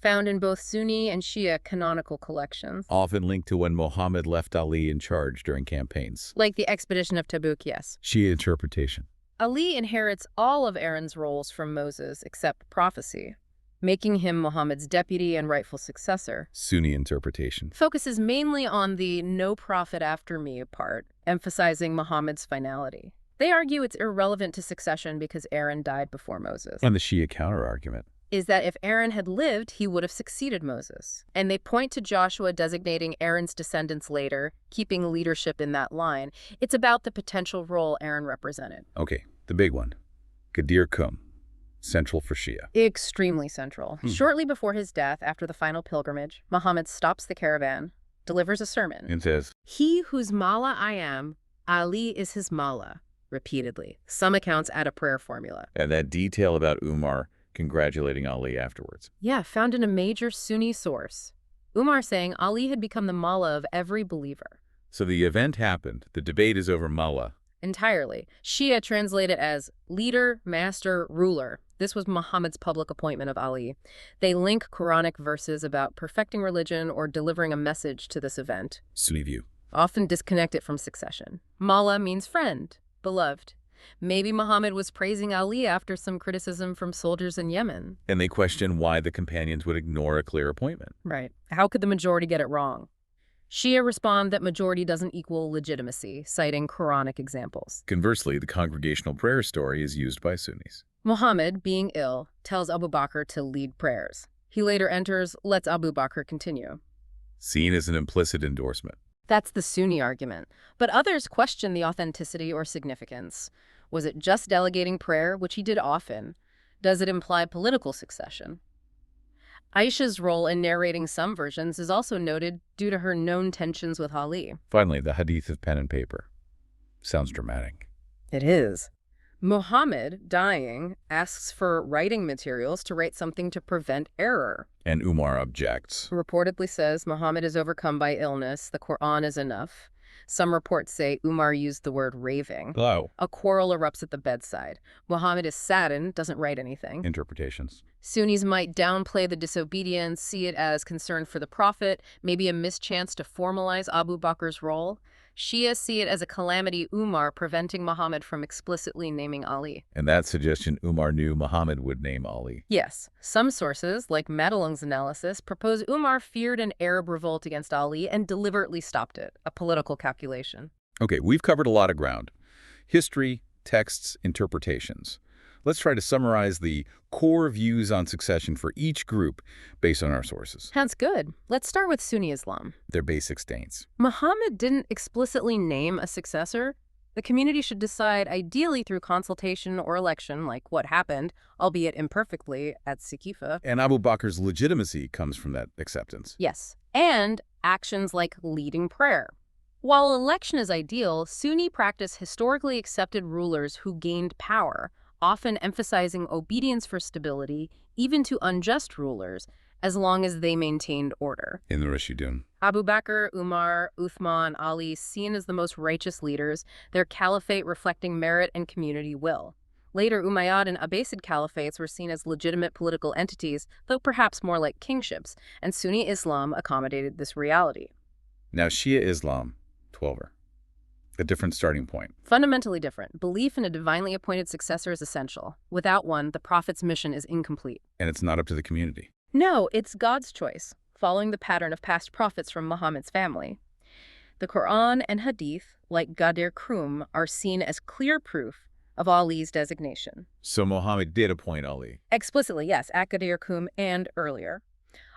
Speaker 1: Found in both Sunni and Shia canonical collections.
Speaker 2: Often linked to when Muhammad left Ali in charge during campaigns.
Speaker 1: Like the expedition of Tabuk, yes.
Speaker 2: Shia interpretation.
Speaker 1: Ali inherits all of Aaron's roles from Moses except prophecy, making him Muhammad's deputy and rightful successor.
Speaker 2: Sunni interpretation.
Speaker 1: Focuses mainly on the no prophet after me part, emphasizing Muhammad's finality. They argue it's irrelevant to succession because Aaron died before Moses.
Speaker 2: And the Shia counter-argument
Speaker 1: is that if Aaron had lived, he would have succeeded Moses. And they point to Joshua designating Aaron's descendants later, keeping leadership in that line. It's about the potential role Aaron represented.
Speaker 2: Okay, the big one. Ghadir Khumm, central for Shia.
Speaker 1: Extremely central. Shortly before his death, after the final pilgrimage, Muhammad stops the caravan, delivers a sermon.
Speaker 2: And says,
Speaker 1: "He whose Mawla I am, Ali is his Mawla," repeatedly. Some accounts add a prayer formula.
Speaker 2: and that detail about Umar congratulating Ali afterwards.
Speaker 1: Yeah, found in a major Sunni source. Umar saying Ali had become the Mawla of every believer.
Speaker 2: So the event happened. The debate is over Mullah.
Speaker 1: Entirely. Shia translate it as leader, master, ruler. This was Muhammad's public appointment of Ali. They link Quranic verses about perfecting religion or delivering a message to this event.
Speaker 2: Sunni view.
Speaker 1: Often disconnect it from succession. Mawla means friend, beloved. Maybe Muhammad was praising Ali after some criticism from soldiers in Yemen.
Speaker 2: And they question why the companions would ignore a clear appointment.
Speaker 1: Right. How could the majority get it wrong? Shia respond that majority doesn't equal legitimacy, citing Quranic examples.
Speaker 2: Conversely, the congregational prayer story is used by Sunnis.
Speaker 1: Muhammad, being ill, tells Abu Bakr to lead prayers. He later enters, lets Abu Bakr continue.
Speaker 2: Seen as an implicit endorsement.
Speaker 1: That's the Sunni argument. But others question the authenticity or significance. Was it just delegating prayer, which he did often? Does it imply political succession? Aisha's role in narrating some versions is also noted due to her known tensions with Ali.
Speaker 2: Finally, the hadith of pen and paper. Sounds dramatic.
Speaker 1: It is. Muhammad, dying, asks for writing materials to write something to prevent error.
Speaker 2: And Umar objects.
Speaker 1: Reportedly says Muhammad is overcome by illness, the Quran is enough. Some reports say Umar used the word raving.
Speaker 2: Hello.
Speaker 1: A quarrel erupts at the bedside. Muhammad is saddened, doesn't write anything.
Speaker 2: Interpretations.
Speaker 1: Sunnis might downplay the disobedience, see it as concern for the Prophet, maybe a mischance to formalize Abu Bakr's role. Shia see it as a calamity Umar preventing Muhammad from explicitly naming Ali.
Speaker 2: And that suggestion Umar knew Muhammad would name Ali.
Speaker 1: Yes. Some sources, like Madelung's analysis, propose Umar feared an Arab revolt against Ali and deliberately stopped it, a political calculation.
Speaker 2: Okay, we've covered a lot of ground. History, texts, interpretations. Let's try to summarize the core views on succession for each group based on our sources.
Speaker 1: Sounds good. Let's start with Sunni Islam.
Speaker 2: Their basic stains.
Speaker 1: Muhammad didn't explicitly name a successor. The community should decide, ideally through consultation or election, like what happened, albeit imperfectly, at Sikifa.
Speaker 2: And Abu Bakr's legitimacy comes from that acceptance.
Speaker 1: Yes, and actions like leading prayer. While election is ideal, Sunni practice historically accepted rulers who gained power, often emphasizing obedience for stability, even to unjust rulers, as long as they maintained order.
Speaker 2: In the Rashidun.
Speaker 1: Abu Bakr, Umar, Uthman, Ali, seen as the most righteous leaders, their caliphate reflecting merit and community will. Later, Umayyad and Abbasid caliphates were seen as legitimate political entities, though perhaps more like kingships, and Sunni Islam accommodated this reality.
Speaker 2: Now, Shia Islam, 12er. A different starting point.
Speaker 1: Fundamentally different. Belief in a divinely appointed successor is essential. Without one, the prophet's mission is incomplete.
Speaker 2: And it's not up to the community.
Speaker 1: No, it's God's choice, following the pattern of past prophets from Muhammad's family. The Quran and Hadith, like Ghadir Khumm, are seen as clear proof of Ali's designation.
Speaker 2: So Muhammad did appoint Ali.
Speaker 1: Explicitly, yes, at Ghadir Khumm and earlier.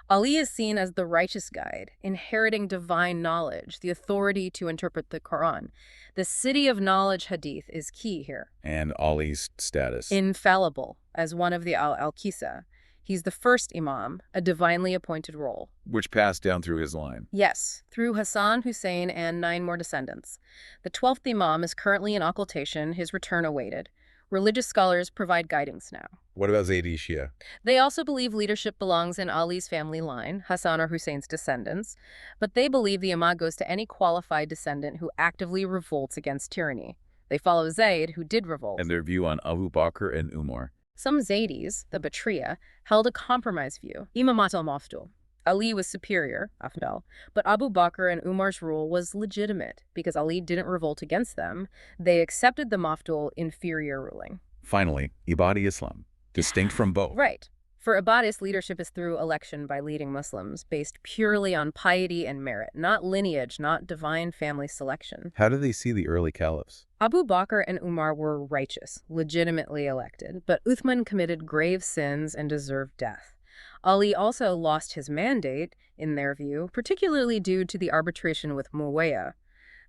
Speaker 1: Ali is seen as the righteous guide, inheriting divine knowledge, the authority to interpret the Quran. The city of knowledge hadith is key here.
Speaker 2: And Ali's status.
Speaker 1: Infallible, as one of the al-Qisa. He's the first imam, a divinely appointed role.
Speaker 2: Which passed down through his line.
Speaker 1: Yes, through Hassan, Hussein, and 9 more descendants. The 12th imam is currently in occultation, his return awaited. Religious scholars provide guidance now.
Speaker 2: What about Zaydi Shia?
Speaker 1: They also believe leadership belongs in Ali's family line, Hassan or Hussein's descendants, but they believe the imam goes to any qualified descendant who actively revolts against tyranny. They follow Zayd, who did revolt.
Speaker 2: And their view on Abu Bakr and Umar.
Speaker 1: Some Zaydis, the Batriya, held a compromise view, Imamat al-Mafdul. Ali was superior, Afdal, but Abu Bakr and Umar's rule was legitimate because Ali didn't revolt against them. They accepted the Mafdul inferior ruling.
Speaker 2: Finally, Ibadi Islam, distinct from both.
Speaker 1: Right. For Ibadis, leadership is through election by leading Muslims, based purely on piety and merit, not lineage, not divine family selection.
Speaker 2: How do they see the early caliphs?
Speaker 1: Abu Bakr and Umar were righteous, legitimately elected, but Uthman committed grave sins and deserved death. Ali also lost his mandate, in their view, particularly due to the arbitration with Muawiyah.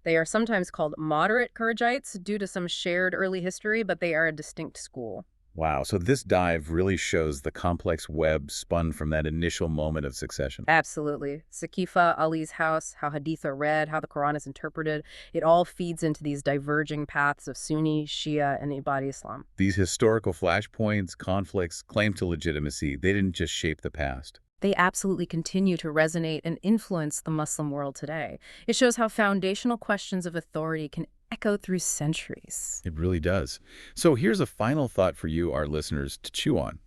Speaker 1: They are sometimes called moderate Kharijites due to some shared early history, but they are a distinct school.
Speaker 2: Wow, so this dive really shows the complex web spun from that initial moment of succession.
Speaker 1: Absolutely. Saqifa, Ali's house, how hadith are read, how the Quran is interpreted, it all feeds into these diverging paths of Sunni, Shia, and Ibadi Islam.
Speaker 2: These historical flashpoints, conflicts, claim to legitimacy, they didn't just shape the past.
Speaker 1: They absolutely continue to resonate and influence the Muslim world today. It shows how foundational questions of authority can echo through centuries.
Speaker 2: It really does. So here's a final thought for you, our listeners, to chew on.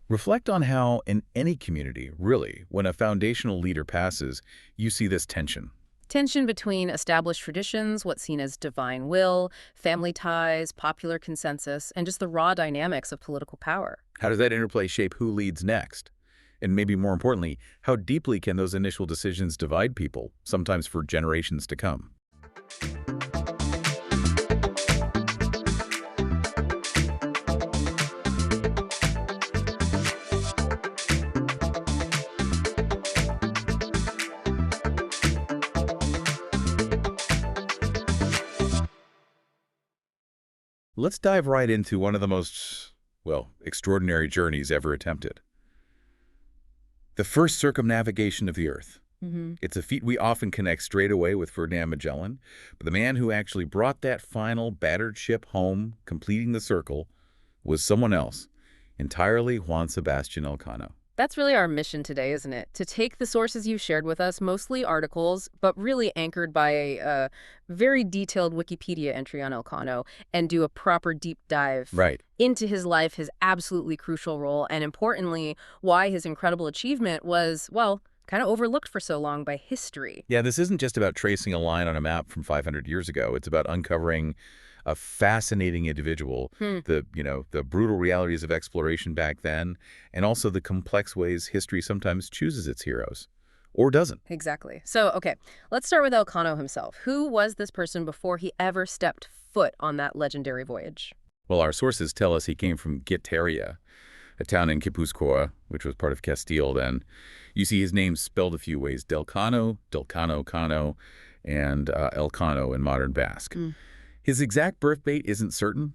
Speaker 2: Reflect on how, in any community, really, when a foundational leader passes, you see this tension.
Speaker 1: Tension between established traditions, what's seen as divine will, family ties, popular consensus, and just the raw dynamics of political power.
Speaker 2: How does that interplay shape who leads next? And maybe more importantly, how deeply can those initial decisions divide people, sometimes for generations to come? Let's dive right into one of the most, well, extraordinary journeys ever attempted. The first circumnavigation of the Earth. It's a feat we often connect straight away with Ferdinand Magellan, but the man who actually brought that final battered ship home, completing the circle, was someone else, entirely Juan Sebastian Elcano.
Speaker 1: That's really our mission today, isn't it? To take the sources you shared with us, mostly articles, but really anchored by a very detailed Wikipedia entry on Elcano, and do a proper deep dive into his life, his absolutely crucial role, and importantly, why his incredible achievement was, well, kind of overlooked for so long by history.
Speaker 2: Yeah, this isn't just about tracing a line on a map from 500 years ago. It's about uncovering a fascinating individual, the brutal realities of exploration back then, and also the complex ways history sometimes chooses its heroes, or doesn't.
Speaker 1: Exactly. So, okay, let's start with Elcano himself. Who was this person before he ever stepped foot on that legendary voyage?
Speaker 2: Well, our sources tell us he came from Guetaria, a town in Guipúzcoa, which was part of Castile then. You see his name spelled a few ways, Delcano, Cano, and Elcano in modern Basque. His exact birth date isn't certain,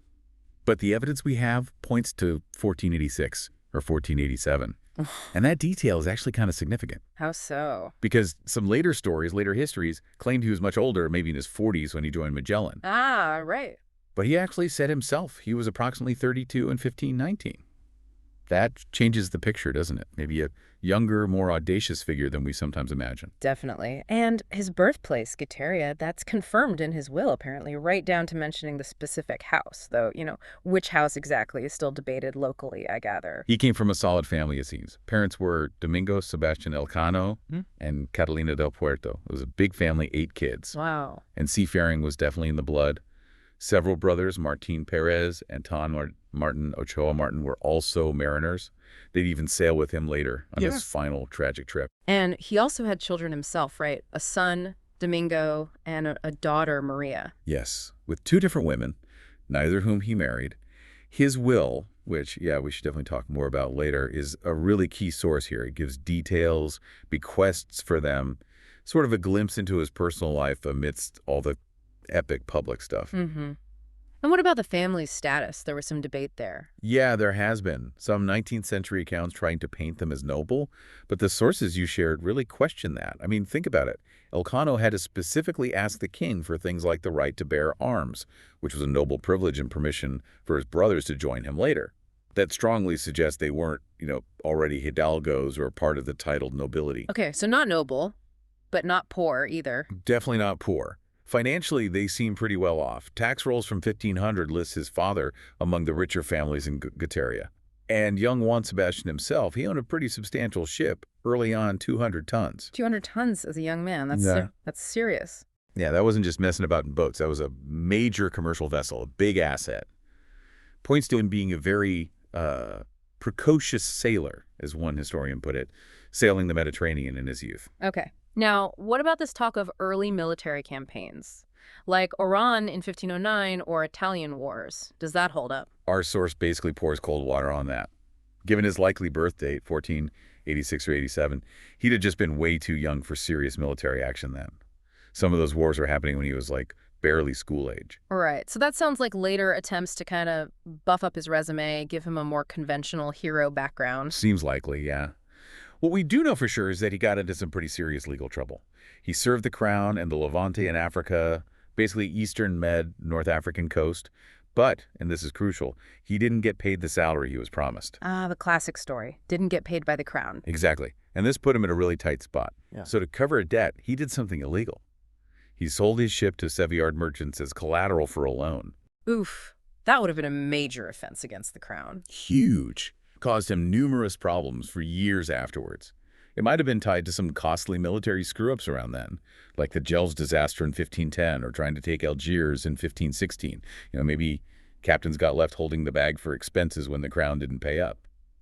Speaker 2: but the evidence we have points to 1486 or 1487. And that detail is actually kind of significant.
Speaker 1: How so?
Speaker 2: Because some later stories, later histories, claimed he was much older, maybe in his 40s when he joined Magellan.
Speaker 1: Ah, right.
Speaker 2: But he actually said himself he was approximately 32 in 1519. That changes the picture, doesn't it? Maybe a younger, more audacious figure than we sometimes imagine.
Speaker 1: Definitely. And his birthplace, Guetaria, that's confirmed in his will, apparently, right down to mentioning the specific house. Though, which house exactly is still debated locally, I gather.
Speaker 2: He came from a solid family, it seems. Parents were Domingo Sebastian Elcano and Catalina del Puerto. It was a big family, 8 kids.
Speaker 1: Wow.
Speaker 2: And seafaring was definitely in the blood. Several brothers, Martin Perez and Martin Ochoa Martin, were also mariners. They'd even sail with him later on his final tragic trip.
Speaker 1: And he also had children himself, right? A son, Domingo, and a daughter, Maria.
Speaker 2: Yes, with 2 different women, neither of whom he married. His will, which, we should definitely talk more about later, is a really key source here. It gives details, bequests for them, sort of a glimpse into his personal life amidst all the epic public stuff.
Speaker 1: And what about the family's status? There was some debate there.
Speaker 2: Yeah, there has been some 19th century accounts trying to paint them as noble, but the sources you shared really question that. I mean, think about it. Elcano had to specifically ask the king for things like the right to bear arms, which was a noble privilege and permission for his brothers to join him later. That strongly suggests they weren't, already hidalgos or part of the titled nobility.
Speaker 1: Okay, so not noble, but not poor either.
Speaker 2: Definitely not poor. Financially, they seem pretty well off. Tax rolls from 1500 lists his father among the richer families in Guetaria. And young Juan Sebastian himself, he owned a pretty substantial ship, early on 200 tons.
Speaker 1: 200 tons as a young man. That's serious.
Speaker 2: Yeah, that wasn't just messing about in boats. That was a major commercial vessel, a big asset. Points to him being a very precocious sailor, as one historian put it, sailing the Mediterranean in his youth.
Speaker 1: Okay. Now, what about this talk of early military campaigns, like Oran in 1509 or Italian wars? Does that hold up?
Speaker 2: Our source basically pours cold water on that. Given his likely birth date, 1486 or 87, he'd have just been way too young for serious military action then. Some of those wars were happening when he was barely school age.
Speaker 1: Right. So that sounds like later attempts to kind of buff up his resume, give him a more conventional hero background.
Speaker 2: Seems likely, yeah. What we do know for sure is that he got into some pretty serious legal trouble. He served the crown and the Levante in Africa, basically Eastern Med, North African coast. But, and this is crucial, he didn't get paid the salary he was promised.
Speaker 1: Ah, the classic story. Didn't get paid by the crown.
Speaker 2: Exactly. And this put him in a really tight spot.
Speaker 3: Yeah.
Speaker 2: So to cover a debt, he did something illegal. He sold his ship to Savoyard merchants as collateral for a loan.
Speaker 1: Oof. That would have been a major offense against the crown.
Speaker 2: Huge. Caused him numerous problems for years afterwards. It might have been tied to some costly military screw-ups around then, like the Gels disaster in 1510 or trying to take Algiers in 1516. Maybe captains got left holding the bag for expenses when the crown didn't pay up.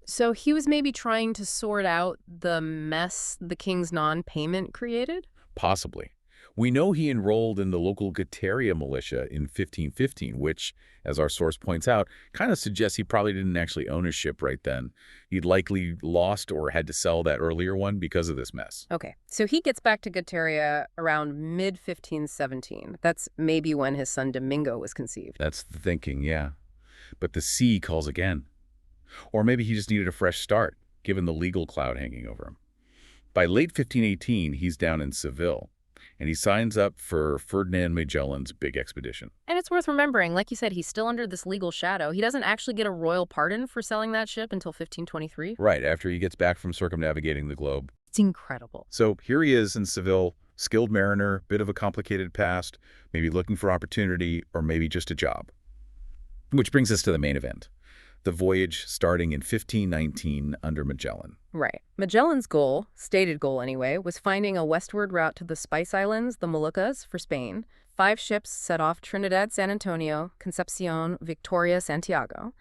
Speaker 1: So he was maybe trying to sort out the mess the king's non-payment created?
Speaker 2: Possibly. We know he enrolled in the local Guetaria militia in 1515, which, as our source points out, kind of suggests he probably didn't actually own a ship right then. He'd likely lost or had to sell that earlier one because of this mess.
Speaker 1: Okay, so he gets back to Guetaria around mid-1517. That's maybe when his son Domingo was conceived.
Speaker 2: That's the thinking, yeah. But the sea calls again. Or maybe he just needed a fresh start, given the legal cloud hanging over him. By late 1518, he's down in Seville, and he signs up for Ferdinand Magellan's big expedition.
Speaker 1: And it's worth remembering, like you said, he's still under this legal shadow. He doesn't actually get a royal pardon for selling that ship until 1523.
Speaker 2: Right, after he gets back from circumnavigating the globe.
Speaker 1: It's incredible.
Speaker 2: So here he is in Seville, skilled mariner, bit of a complicated past, maybe looking for opportunity, or maybe just a job. Which brings us to the main event. The voyage starting in 1519 under Magellan.
Speaker 1: Right. Magellan's goal, stated goal anyway, was finding a westward route to the Spice Islands, the Moluccas, for Spain. 5 ships set off Trinidad, San Antonio, Concepcion, Victoria, Santiago.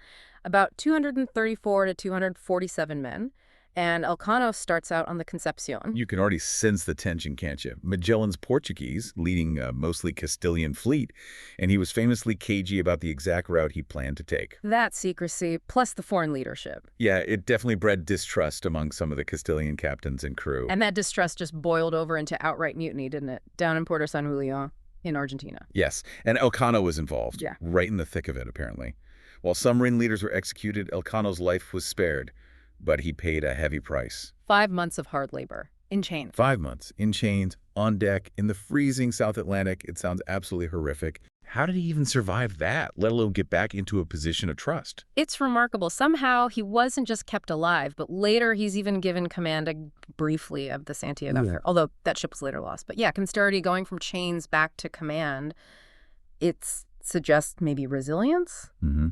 Speaker 1: About 234 to 247 men. And Elcano starts out on the Concepcion.
Speaker 2: You can already sense the tension, can't you? Magellan's Portuguese, leading a mostly Castilian fleet, and he was famously cagey about the exact route he planned to take.
Speaker 1: That secrecy, plus the foreign leadership.
Speaker 2: Yeah, it definitely bred distrust among some of the Castilian captains and crew.
Speaker 1: And that distrust just boiled over into outright mutiny, didn't it? Down in Puerto San Julian, in Argentina.
Speaker 2: Yes, and Elcano was involved,
Speaker 1: Yeah.
Speaker 2: right in the thick of it, apparently. While some ringleaders were executed, Elcano's life was spared. But he paid a heavy price.
Speaker 1: 5 months of hard labor, in chains.
Speaker 2: 5 months, in chains, on deck, in the freezing South Atlantic. It sounds absolutely horrific. How did he even survive that, let alone get back into a position of trust?
Speaker 1: It's remarkable. Somehow he wasn't just kept alive, but later he's even given command briefly of the Santiago affair, although that ship was later lost. But yeah, Consterity going from chains back to command, it suggests maybe resilience?
Speaker 2: Mm-hmm.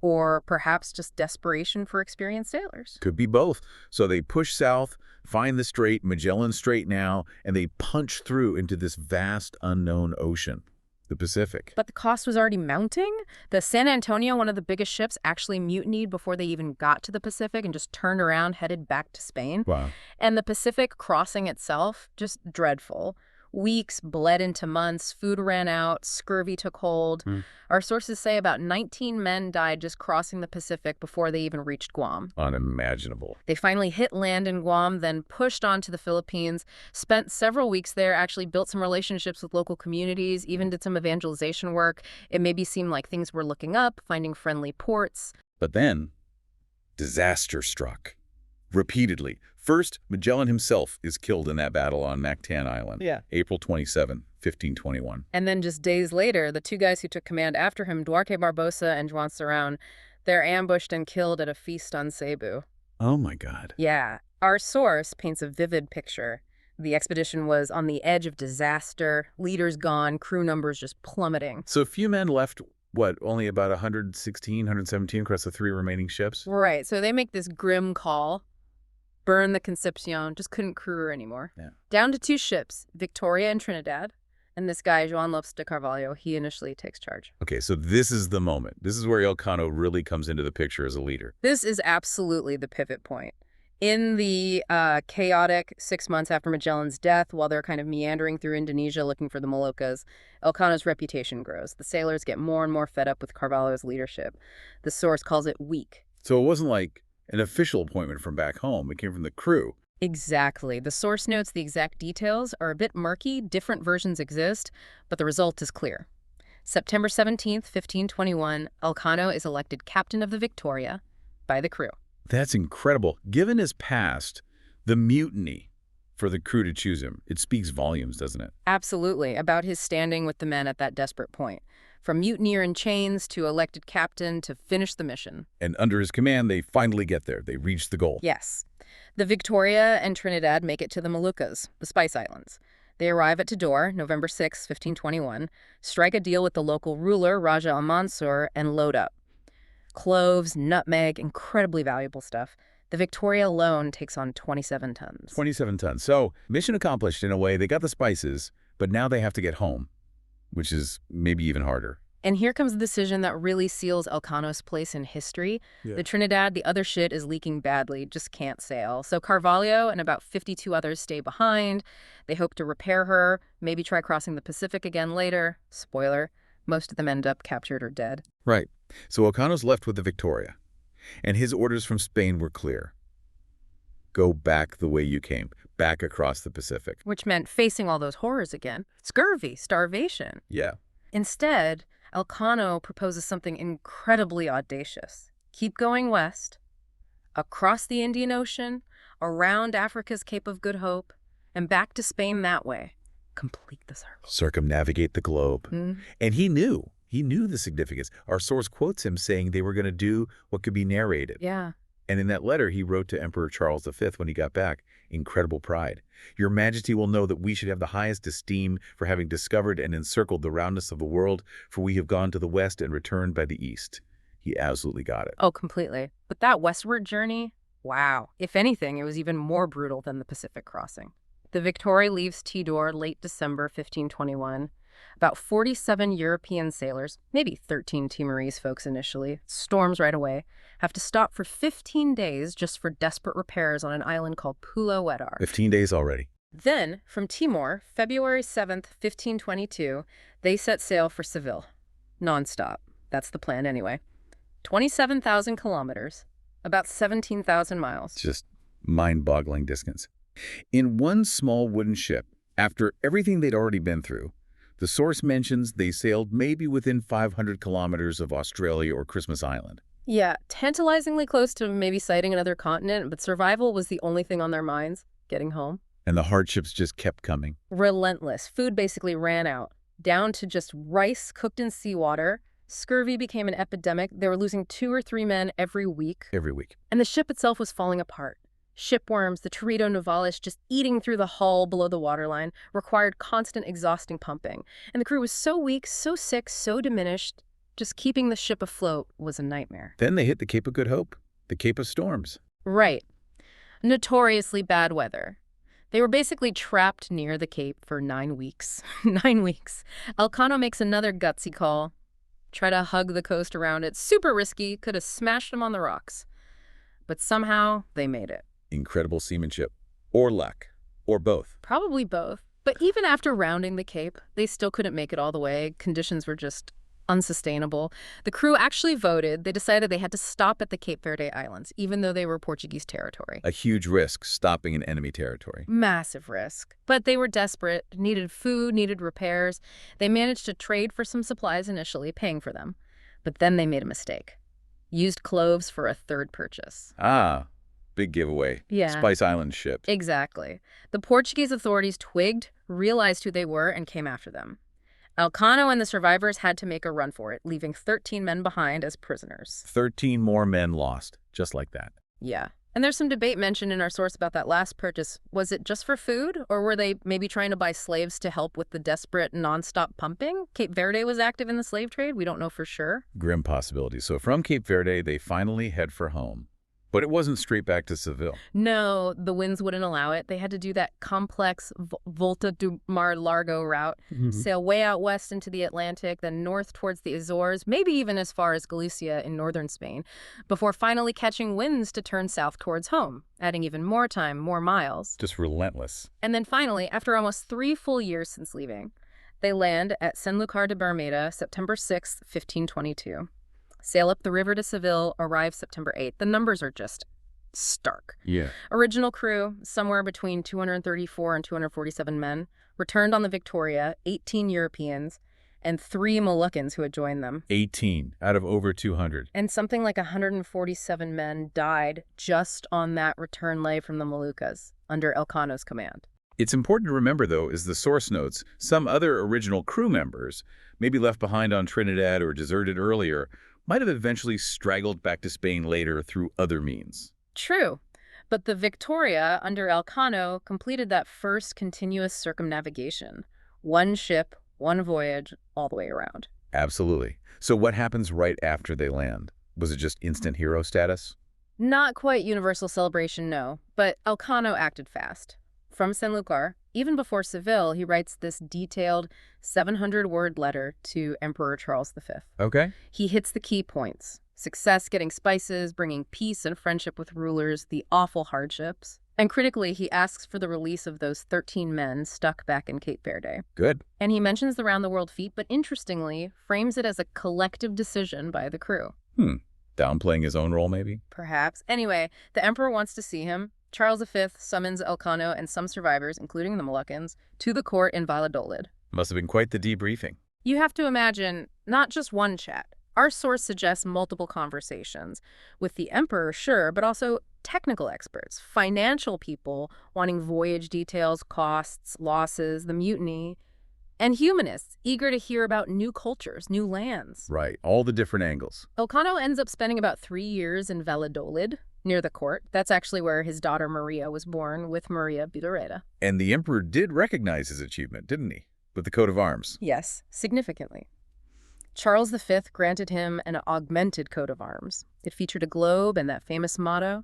Speaker 1: Or perhaps just desperation for experienced sailors.
Speaker 2: Could be both. So they push south, find the strait, Magellan Strait now, and they punch through into this vast unknown ocean, the Pacific.
Speaker 1: But the cost was already mounting. The San Antonio, one of the biggest ships, actually mutinied before they even got to the Pacific and just turned around, headed back to Spain.
Speaker 2: Wow.
Speaker 1: And the Pacific crossing itself, just dreadful. Weeks bled into months, food ran out, scurvy took hold. Our sources say about 19 men died just crossing the Pacific before they even reached Guam.
Speaker 2: Unimaginable.
Speaker 1: They finally hit land in Guam, then pushed on to the Philippines, spent several weeks there, actually built some relationships with local communities, even did some evangelization work. It maybe seemed like things were looking up, finding friendly ports.
Speaker 2: But then, disaster struck. Repeatedly. First, Magellan himself is killed in that battle on Mactan Island. April 27, 1521.
Speaker 1: And then just days later, the two guys who took command after him, Duarte Barbosa and Juan Serrano, they're ambushed and killed at a feast on Cebu.
Speaker 2: Oh my God.
Speaker 1: Yeah. Our source paints a vivid picture. The expedition was on the edge of disaster, leaders gone, crew numbers just plummeting.
Speaker 2: So few men left, what, only about 116, 117 across the 3 remaining ships?
Speaker 1: Right. So they make this grim call. Burn the Concepcion, just couldn't crew her anymore.
Speaker 2: Yeah.
Speaker 1: Down to 2 ships, Victoria and Trinidad. And this guy, Juan Lopez de Carvalho, he initially takes charge.
Speaker 2: Okay, so this is the moment. This is where Elcano really comes into the picture as a leader.
Speaker 1: This is absolutely the pivot point. In the chaotic 6 months after Magellan's death, while they're kind of meandering through Indonesia looking for the Moluccas, Elcano's reputation grows. The sailors get more and more fed up with Carvalho's leadership. The source calls it weak.
Speaker 2: So it wasn't like an official appointment from back home. It came from the crew.
Speaker 1: Exactly. The source notes the exact details are a bit murky, different versions exist, but the result is clear. September 17th, 1521, Elcano is elected captain of the Victoria by the crew.
Speaker 2: That's incredible. Given his past, the mutiny for the crew to choose him, it speaks volumes, doesn't it?
Speaker 1: Absolutely, about his standing with the men at that desperate point. From mutineer in chains to elected captain to finish the mission.
Speaker 2: And under his command, they finally get there. They reach the goal.
Speaker 1: Yes. The Victoria and Trinidad make it to the Moluccas, the Spice Islands. They arrive at Tidor, November 6, 1521, strike a deal with the local ruler, Raja al-Mansur, and load up. Cloves, nutmeg, incredibly valuable stuff. The Victoria alone takes on 27 tons.
Speaker 2: 27 tons. So, mission accomplished in a way. They got the spices, but now they have to get home, which is maybe even harder.
Speaker 1: And here comes the decision that really seals Elcano's place in history.
Speaker 3: Yeah.
Speaker 1: The Trinidad, the other shit, is leaking badly, just can't sail. So Carvalho and about 52 others stay behind. They hope to repair her, maybe try crossing the Pacific again later. Spoiler, most of them end up captured or dead.
Speaker 2: Right. So Elcano's left with the Victoria, and his orders from Spain were clear. Go back the way you came, back across the Pacific.
Speaker 1: Which meant facing all those horrors again. Scurvy, starvation.
Speaker 2: Yeah.
Speaker 1: Instead, Elcano proposes something incredibly audacious. Keep going west, across the Indian Ocean, around Africa's Cape of Good Hope, and back to Spain that way. Complete the circle.
Speaker 2: Circumnavigate the globe. And he knew the significance. Our source quotes him saying they were going to do what could be narrated.
Speaker 1: Yeah.
Speaker 2: And in that letter, he wrote to Emperor Charles V when he got back, incredible pride. Your Majesty will know that we should have the highest esteem for having discovered and encircled the roundness of the world, for we have gone to the west and returned by the east. He absolutely got it.
Speaker 1: Oh, completely. But that westward journey, wow. If anything, it was even more brutal than the Pacific crossing. The Victoria leaves Tidor late December 1521. About 47 European sailors, maybe 13 Timorese folks initially, storms right away, have to stop for 15 days just for desperate repairs on an island called Pulo Wedar.
Speaker 2: 15 days already.
Speaker 1: Then, from Timor, February 7th, 1522, they set sail for Seville. Non-stop. That's the plan anyway. 27,000 kilometers, about 17,000 miles.
Speaker 2: Just mind-boggling distance. In one small wooden ship, after everything they'd already been through, the source mentions they sailed maybe within 500 kilometers of Australia or Christmas Island.
Speaker 1: Yeah, tantalizingly close to maybe sighting another continent, but survival was the only thing on their minds, getting home.
Speaker 2: And the hardships just kept coming.
Speaker 1: Relentless. Food basically ran out, down to just rice cooked in seawater. Scurvy became an epidemic. They were losing 2 or 3 men every week.
Speaker 2: Every week.
Speaker 1: And the ship itself was falling apart. Shipworms, the Torito Novalis just eating through the hull below the waterline, required constant exhausting pumping. And the crew was so weak, so sick, so diminished, just keeping the ship afloat was a nightmare.
Speaker 2: Then they hit the Cape of Good Hope, the Cape of Storms.
Speaker 1: Right. Notoriously bad weather. They were basically trapped near the Cape for 9 weeks. 9 weeks. Elcano makes another gutsy call. Try to hug the coast around it. Super risky. Could have smashed them on the rocks. But somehow, they made it.
Speaker 2: Incredible seamanship. Or luck. Or both.
Speaker 1: Probably both. But even after rounding the Cape, they still couldn't make it all the way. Conditions were just unsustainable. The crew actually voted. They decided they had to stop at the Cape Verde Islands, even though they were Portuguese territory.
Speaker 2: A huge risk, stopping in enemy territory.
Speaker 1: Massive risk. But they were desperate, needed food, needed repairs. They managed to trade for some supplies initially, paying for them. But then they made a mistake. Used cloves for a third purchase.
Speaker 2: Ah, big giveaway.
Speaker 1: Yeah.
Speaker 2: Spice Island shipped.
Speaker 1: Exactly. The Portuguese authorities twigged, realized who they were, and came after them. Elcano and the survivors had to make a run for it, leaving 13 men behind as prisoners.
Speaker 2: 13 more men lost, just like that.
Speaker 1: Yeah. And there's some debate mentioned in our source about that last purchase. Was it just for food, or were they maybe trying to buy slaves to help with the desperate, nonstop pumping? Cape Verde was active in the slave trade. We don't know for sure.
Speaker 2: Grim possibility. So from Cape Verde, they finally head for home. But it wasn't straight back to Seville.
Speaker 1: No, the winds wouldn't allow it. They had to do that complex Volta do Mar Largo route, sail way out west into the Atlantic, then north towards the Azores, maybe even as far as Galicia in northern Spain, before finally catching winds to turn south towards home, adding even more time, more miles.
Speaker 2: Just relentless.
Speaker 1: And then finally, after almost 3 full years since leaving, they land at Sanlúcar de Barrameda, September 6, 1522. Sail up the river to Seville, arrive September 8th. The numbers are just stark.
Speaker 2: Yeah.
Speaker 1: Original crew, somewhere between 234 and 247 men, returned on the Victoria, 18 Europeans, and 3 Moluccans who had joined them.
Speaker 2: 18 out of over 200.
Speaker 1: And something like 147 men died just on that return leg from the Moluccas, under Elcano's command.
Speaker 2: It's important to remember, though, is the source notes, some other original crew members, maybe left behind on Trinidad or deserted earlier, might have eventually straggled back to Spain later through other means.
Speaker 1: True. But the Victoria, under Elcano, completed that first continuous circumnavigation. One ship, one voyage, all the way around.
Speaker 2: Absolutely. So what happens right after they land? Was it just instant hero status?
Speaker 1: Not quite universal celebration, no. But Elcano acted fast. From Sanlúcar, even before Seville, he writes this detailed 700-word letter to Emperor Charles V.
Speaker 2: Okay.
Speaker 1: He hits the key points. Success getting spices, bringing peace and friendship with rulers, the awful hardships. And critically, he asks for the release of those 13 men stuck back in Cape Verde.
Speaker 2: Good.
Speaker 1: And he mentions the round-the-world feat, but interestingly, frames it as a collective decision by the crew.
Speaker 2: Downplaying his own role, maybe?
Speaker 1: Perhaps. Anyway, the emperor wants to see him. Charles V summons Elcano and some survivors, including the Moluccans, to the court in Valladolid.
Speaker 2: Must have been quite the debriefing.
Speaker 1: You have to imagine not just one chat. Our source suggests multiple conversations with the emperor, sure, but also technical experts, financial people wanting voyage details, costs, losses, the mutiny, and humanists eager to hear about new cultures, new lands.
Speaker 2: Right, all the different angles.
Speaker 1: Elcano ends up spending about 3 years in Valladolid, near the court. That's actually where his daughter Maria was born, with Maria Bidorreta.
Speaker 2: And the emperor did recognize his achievement, didn't he? With the coat of arms.
Speaker 1: Yes, significantly. Charles V granted him an augmented coat of arms. It featured a globe and that famous motto,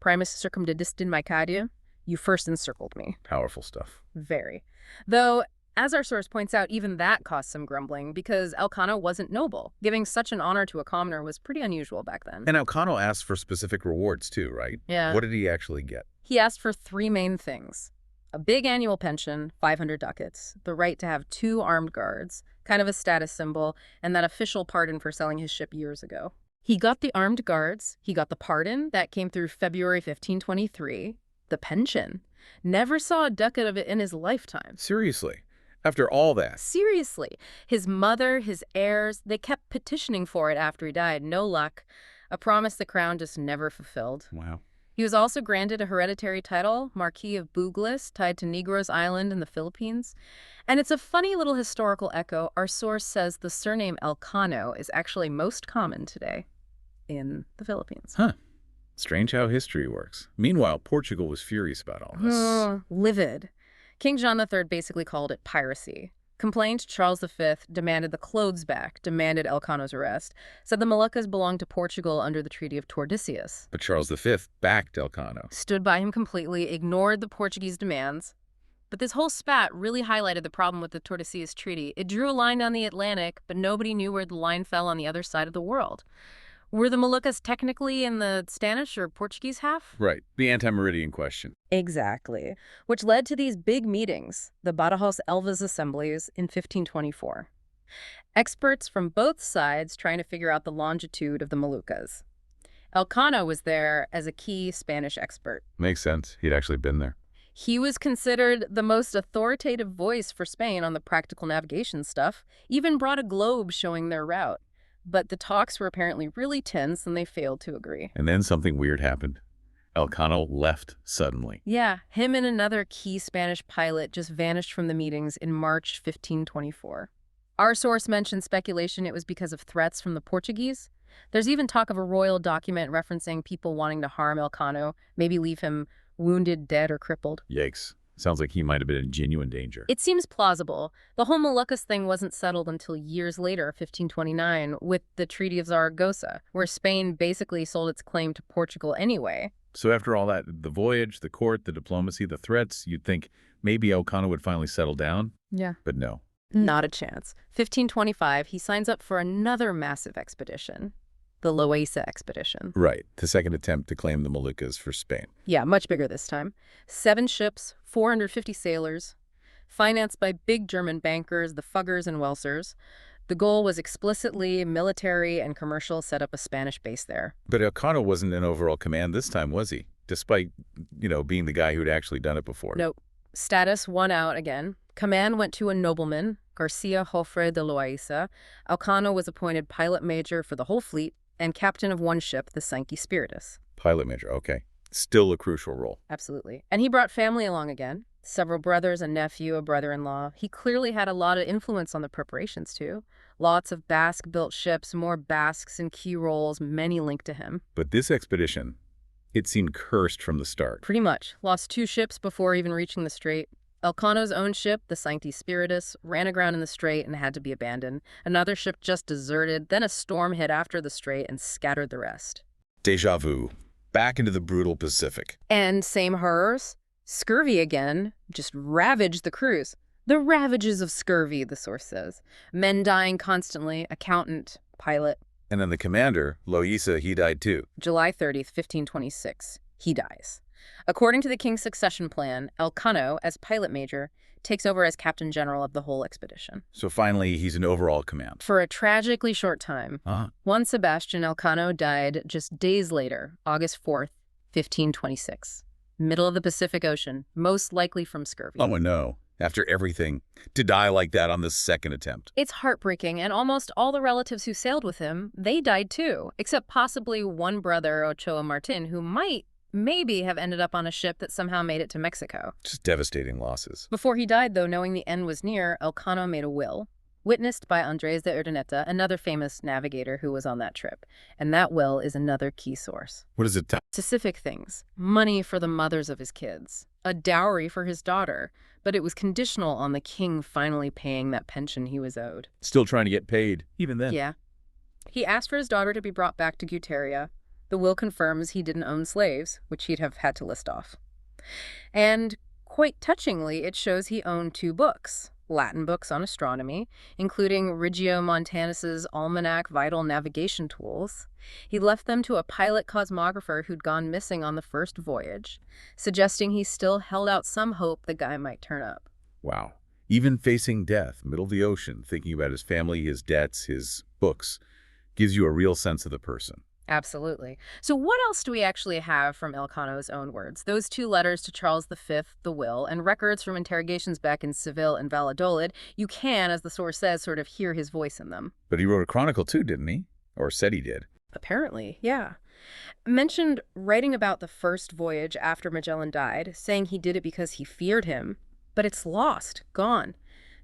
Speaker 1: Primus circumdedistin Mercadia, you first encircled me.
Speaker 2: Powerful stuff.
Speaker 1: Very. Though, as our source points out, even that caused some grumbling because Elcano wasn't noble. Giving such an honor to a commoner was pretty unusual back then.
Speaker 2: And Elcano asked for specific rewards too, right?
Speaker 1: Yeah.
Speaker 2: What did he actually get?
Speaker 1: He asked for 3 main things. A big annual pension, 500 ducats, the right to have 2 armed guards, kind of a status symbol, and that official pardon for selling his ship years ago. He got the armed guards, he got the pardon, that came through February 1523, the pension. Never saw a ducat of it in his lifetime.
Speaker 2: Seriously? After all that?
Speaker 1: Seriously. His mother, his heirs, they kept petitioning for it after he died. No luck. A promise the crown just never fulfilled.
Speaker 2: Wow.
Speaker 1: He was also granted a hereditary title, Marquis of Bugles, tied to Negros Island in the Philippines. And it's a funny little historical echo. Our source says the surname Elcano is actually most common today in the Philippines.
Speaker 2: Huh. Strange how history works. Meanwhile, Portugal was furious about all this.
Speaker 1: Livid. King John III basically called it piracy. Complained Charles V, demanded the clothes back, demanded Elcano's arrest, said the Moluccas belonged to Portugal under the Treaty of Tordesillas.
Speaker 2: But Charles V backed Elcano.
Speaker 1: Stood by him completely, ignored the Portuguese demands. But this whole spat really highlighted the problem with the Tordesillas Treaty. It drew a line down the Atlantic, but nobody knew where the line fell on the other side of the world. Were the Moluccas technically in the Spanish or Portuguese half?
Speaker 2: Right, the anti-meridian question.
Speaker 1: Exactly, which led to these big meetings, the Badajoz Elvas Assemblies in 1524. Experts from both sides trying to figure out the longitude of the Moluccas. Elcano was there as a key Spanish expert.
Speaker 2: Makes sense. He'd actually been there.
Speaker 1: He was considered the most authoritative voice for Spain on the practical navigation stuff, even brought a globe showing their route. But the talks were apparently really tense and they failed to agree.
Speaker 2: And then something weird happened. Elcano left suddenly.
Speaker 1: Yeah, him and another key Spanish pilot just vanished from the meetings in March 1524. Our source mentioned speculation it was because of threats from the Portuguese. There's even talk of a royal document referencing people wanting to harm Elcano, maybe leave him wounded, dead, or crippled.
Speaker 2: Yikes. Sounds like he might have been in genuine danger.
Speaker 1: It seems plausible. The whole Moluccas thing wasn't settled until years later, 1529, with the Treaty of Zaragoza, where Spain basically sold its claim to Portugal anyway.
Speaker 2: So after all that, the voyage, the court, the diplomacy, the threats, you'd think maybe Elcano would finally settle down?
Speaker 1: Yeah.
Speaker 2: But no.
Speaker 1: Not a chance. 1525, he signs up for another massive expedition, the Loaiza expedition.
Speaker 2: Right, the second attempt to claim the Moluccas for Spain.
Speaker 1: Yeah, much bigger this time. 7 ships, 450 sailors, financed by big German bankers, the Fuggers and Welsers. The goal was explicitly military and commercial, set up a Spanish base there.
Speaker 2: But Elcano wasn't in overall command this time, was he? Despite, being the guy who'd actually done it before.
Speaker 1: Nope. Status won out again. Command went to a nobleman, Garcia Jofre de Loaiza. Elcano was appointed pilot major for the whole fleet and captain of one ship, the Sankey Spiritus.
Speaker 2: Pilot major, okay. Still a crucial role.
Speaker 1: Absolutely. And he brought family along again. Several brothers, a nephew, a brother-in-law. He clearly had a lot of influence on the preparations, too. Lots of Basque-built ships, more Basques in key roles, many linked to him.
Speaker 2: But this expedition, it seemed cursed from the start.
Speaker 1: Pretty much. Lost 2 ships before even reaching the strait. Elcano's own ship, the Sancti Spiritus, ran aground in the strait and had to be abandoned. Another ship just deserted, then a storm hit after the strait and scattered the rest.
Speaker 2: Deja vu. Back into the brutal Pacific.
Speaker 1: And same horrors. Scurvy again just ravaged the crews. The ravages of scurvy, the source says. Men dying constantly, accountant, pilot.
Speaker 2: And then the commander, Loaiza, he died too.
Speaker 1: July 30th, 1526. He dies. According to the king's succession plan, Elcano, as pilot major, takes over as captain general of the whole expedition.
Speaker 2: So finally, he's in overall command.
Speaker 1: For a tragically short time. Juan Sebastian Elcano died just days later, August 4th, 1526. Middle of the Pacific Ocean, most likely from scurvy.
Speaker 2: Oh, no. After everything, to die like that on this second attempt.
Speaker 1: It's heartbreaking, and almost all the relatives who sailed with him, they died too, except possibly one brother, Ochoa Martin, who maybe have ended up on a ship that somehow made it to Mexico.
Speaker 2: Just devastating losses.
Speaker 1: Before he died, though, knowing the end was near, Elcano made a will, witnessed by Andres de Urdaneta, another famous navigator who was on that trip. And that will is another key source.
Speaker 2: What does it tell?
Speaker 1: Specific things. Money for the mothers of his kids. A dowry for his daughter. But it was conditional on the king finally paying that pension he was owed.
Speaker 2: Still trying to get paid, even then.
Speaker 1: Yeah. He asked for his daughter to be brought back to Guteria. The will confirms he didn't own slaves, which he'd have had to list off. And quite touchingly, it shows he owned 2 books, Latin books on astronomy, including Regiomontanus's Almanac Vital Navigation Tools. He left them to a pilot cosmographer who'd gone missing on the first voyage, suggesting he still held out some hope the guy might turn up.
Speaker 2: Wow. Even facing death, middle of the ocean, thinking about his family, his debts, his books, gives you a real sense of the person.
Speaker 1: Absolutely. So what else do we actually have from Elcano's own words? Those 2 letters to Charles V, the will, and records from interrogations back in Seville and Valladolid. You can, as the source says, sort of hear his voice in them.
Speaker 2: But he wrote a chronicle too, didn't he? Or said he did.
Speaker 1: Apparently, yeah. Mentioned writing about the first voyage after Magellan died, saying he did it because he feared him. But it's lost, gone.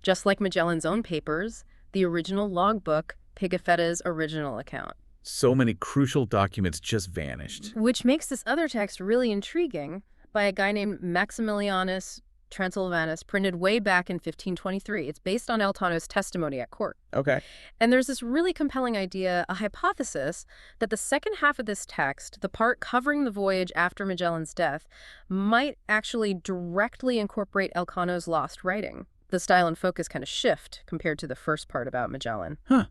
Speaker 1: Just like Magellan's own papers, the original logbook, Pigafetta's original account.
Speaker 2: So many crucial documents just vanished.
Speaker 1: Which makes this other text really intriguing, by a guy named Maximilianus Transylvanus, printed way back in 1523. It's based on Elcano's testimony at court.
Speaker 2: Okay.
Speaker 1: And there's this really compelling idea, a hypothesis, that the second half of this text, the part covering the voyage after Magellan's death, might actually directly incorporate Elcano's lost writing. The style and focus kind of shift compared to the first part about Magellan.
Speaker 2: Huh.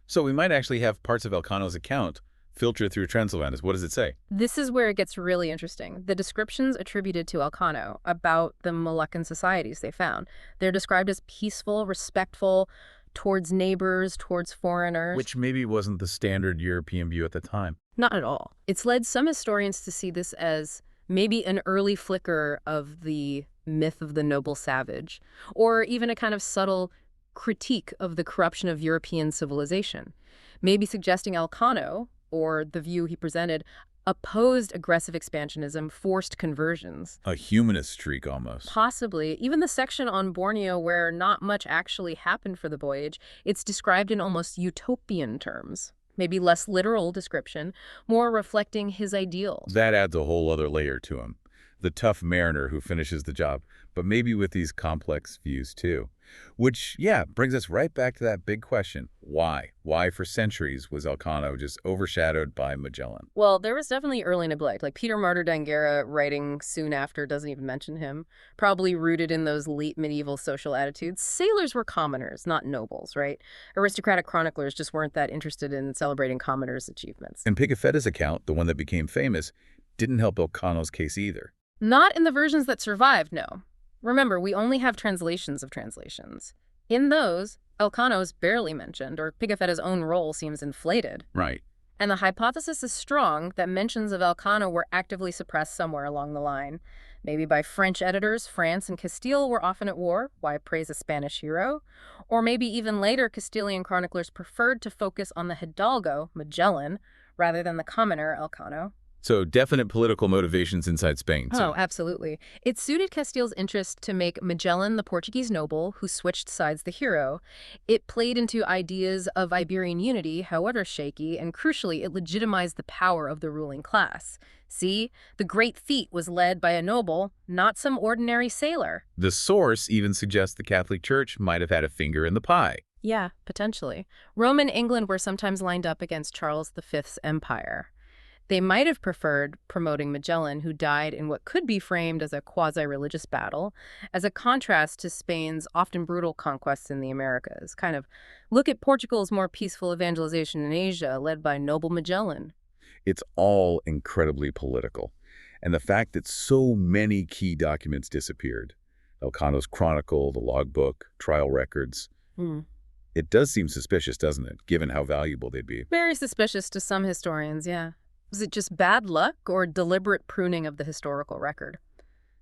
Speaker 2: So we might actually have parts of Elcano's account filter through Transylvanus. What does it say?
Speaker 1: This is where it gets really interesting. The descriptions attributed to Elcano about the Moluccan societies they found, they're described as peaceful, respectful, towards neighbors, towards foreigners.
Speaker 2: Which maybe wasn't the standard European view at the time.
Speaker 1: Not at all. It's led some historians to see this as maybe an early flicker of the myth of the noble savage, or even a kind of subtle critique of the corruption of European civilization, maybe suggesting Elcano, or the view he presented, opposed aggressive expansionism, forced conversions.
Speaker 2: A humanist streak, almost.
Speaker 1: Possibly. Even the section on Borneo where not much actually happened for the voyage, it's described in almost utopian terms. Maybe less literal description, more reflecting his ideals.
Speaker 2: That adds a whole other layer to him. The tough mariner who finishes the job, but maybe with these complex views too. Which, yeah, brings us right back to that big question. Why? Why for centuries was Elcano just overshadowed by Magellan?
Speaker 1: Well, there was definitely early neglect. Like Peter Martyr d'Angera, writing soon after, doesn't even mention him. Probably rooted in those late medieval social attitudes. Sailors were commoners, not nobles, right? Aristocratic chroniclers just weren't that interested in celebrating commoners' achievements.
Speaker 2: And Pigafetta's account, the one that became famous, didn't help Elcano's case either.
Speaker 1: Not in the versions that survived, no. Remember, we only have translations of translations. In those, Elcano's barely mentioned, or Pigafetta's own role seems inflated.
Speaker 2: Right.
Speaker 1: And the hypothesis is strong that mentions of Elcano were actively suppressed somewhere along the line. Maybe by French editors. France and Castile were often at war. Why praise a Spanish hero? Or maybe even later, Castilian chroniclers preferred to focus on the Hidalgo, Magellan, rather than the commoner, Elcano.
Speaker 2: So definite political motivations inside Spain, too.
Speaker 1: Oh, absolutely. It suited Castile's interest to make Magellan the Portuguese noble who switched sides the hero. It played into ideas of Iberian unity, however shaky, and crucially, it legitimized the power of the ruling class. See, the great feat was led by a noble, not some ordinary sailor.
Speaker 2: The source even suggests the Catholic Church might have had a finger in the pie.
Speaker 1: Yeah, potentially. Rome and England were sometimes lined up against Charles V's empire. They might have preferred promoting Magellan, who died in what could be framed as a quasi-religious battle, as a contrast to Spain's often brutal conquests in the Americas. Kind of, look at Portugal's more peaceful evangelization in Asia, led by noble Magellan.
Speaker 2: It's all incredibly political. And the fact that so many key documents disappeared, Elcano's chronicle, the logbook, trial records, it does seem suspicious, doesn't it, given how valuable they'd be?
Speaker 1: Very suspicious to some historians, yeah. Was it just bad luck or deliberate pruning of the historical record?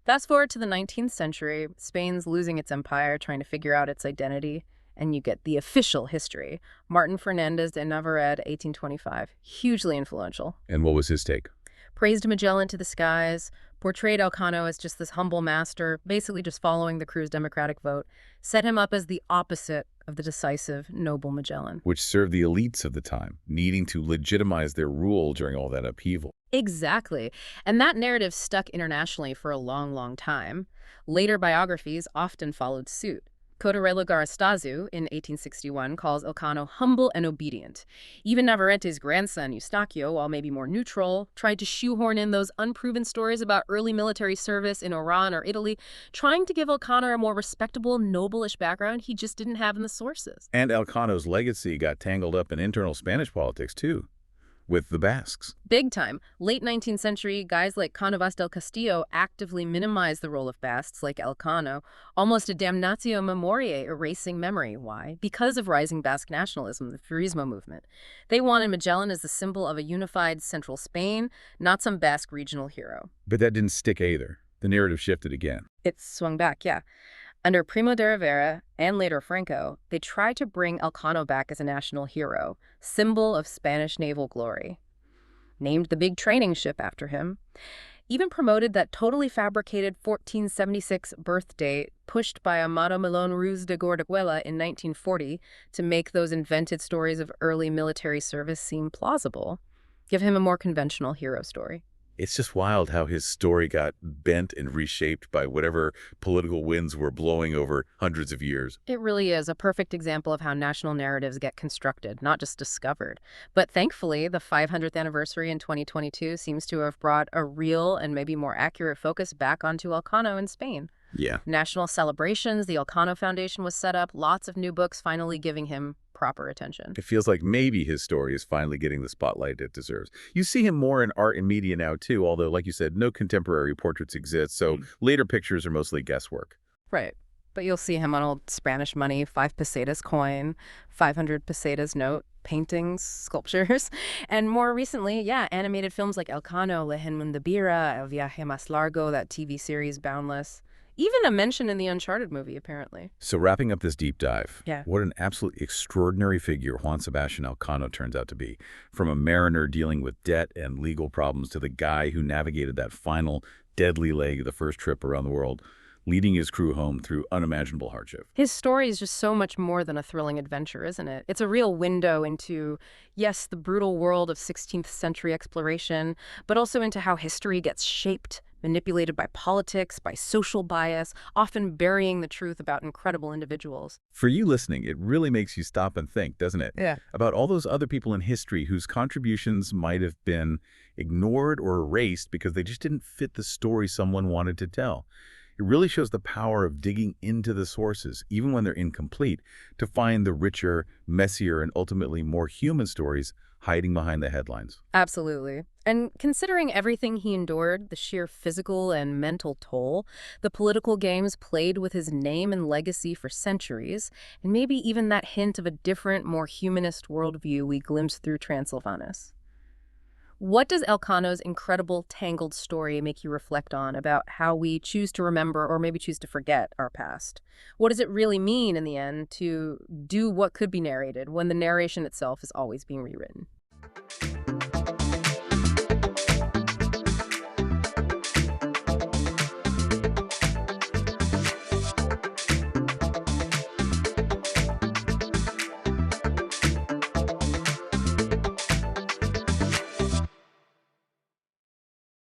Speaker 1: Fast forward to the 19th century, Spain's losing its empire, trying to figure out its identity, and you get the official history. Martin Fernandez de Navarrete, 1825, hugely influential.
Speaker 2: And what was his take?
Speaker 1: Praised Magellan to the skies, portrayed Elcano as just this humble master, basically just following the crew's democratic vote, set him up as the opposite of the decisive, noble Magellan.
Speaker 2: Which served the elites of the time, needing to legitimize their rule during all that upheaval.
Speaker 1: Exactly. And that narrative stuck internationally for a long, long time. Later biographies often followed suit. Cottarello Garrastazu, in 1861, calls Elcano humble and obedient. Even Navarrete's grandson, Eustaquio, while maybe more neutral, tried to shoehorn in those unproven stories about early military service in Iran or Italy, trying to give Elcano a more respectable, noble-ish background he just didn't have in the sources.
Speaker 2: And Elcano's legacy got tangled up in internal Spanish politics, too, with the Basques.
Speaker 1: Big time. Late 19th century, guys like Cánovas del Castillo actively minimized the role of Basques like Elcano, almost a damnatio memoriae, erasing memory. Why? Because of rising Basque nationalism, the Furismo movement. They wanted Magellan as the symbol of a unified central Spain, not some Basque regional hero.
Speaker 2: But that didn't stick either. The narrative shifted again.
Speaker 1: It swung back, yeah. Under Primo de Rivera and later Franco, they tried to bring Elcano back as a national hero, symbol of Spanish naval glory. Named the big training ship after him. Even promoted that totally fabricated 1476 birth date pushed by Amado Milón Ruz de Gordeguela in 1940 to make those invented stories of early military service seem plausible. Give him a more conventional hero story.
Speaker 2: It's just wild how his story got bent and reshaped by whatever political winds were blowing over hundreds of years.
Speaker 1: It really is a perfect example of how national narratives get constructed, not just discovered. But thankfully, the 500th anniversary in 2022 seems to have brought a real and maybe more accurate focus back onto Elcano in Spain.
Speaker 2: Yeah.
Speaker 1: National celebrations, the Elcano Foundation was set up, lots of new books finally giving him proper attention.
Speaker 2: It feels like maybe his story is finally getting the spotlight it deserves. You see him more in art and media now, too, although, like you said, no contemporary portraits exist, so later pictures are mostly guesswork.
Speaker 1: Right. But you'll see him on old Spanish money, 5 pesetas coin, 500 pesetas note, paintings, sculptures. And more recently, yeah, animated films like Elcano, La Bira, El Viaje Más Largo, that TV series Boundless. Even a mention in the Uncharted movie, apparently.
Speaker 2: So wrapping up this deep dive,
Speaker 1: Yeah.
Speaker 2: what an absolutely extraordinary figure Juan Sebastian Elcano turns out to be. From a mariner dealing with debt and legal problems to the guy who navigated that final deadly leg of the first trip around the world, leading his crew home through unimaginable hardship.
Speaker 1: His story is just so much more than a thrilling adventure, isn't it? It's a real window into, yes, the brutal world of 16th century exploration, but also into how history gets shaped, manipulated by politics, by social bias, often burying the truth about incredible individuals.
Speaker 2: For you listening, it really makes you stop and think, doesn't it?
Speaker 1: Yeah.
Speaker 2: About all those other people in history whose contributions might have been ignored or erased because they just didn't fit the story someone wanted to tell. It really shows the power of digging into the sources, even when they're incomplete, to find the richer, messier, and ultimately more human stories hiding behind the headlines.
Speaker 1: Absolutely. And considering everything he endured, the sheer physical and mental toll, the political games played with his name and legacy for centuries, and maybe even that hint of a different, more humanist worldview we glimpse through Transylvanus. What does Elcano's incredible, tangled story make you reflect on about how we choose to remember or maybe choose to forget our past? What does it really mean in the end to do what could be narrated when the narration itself is always being rewritten?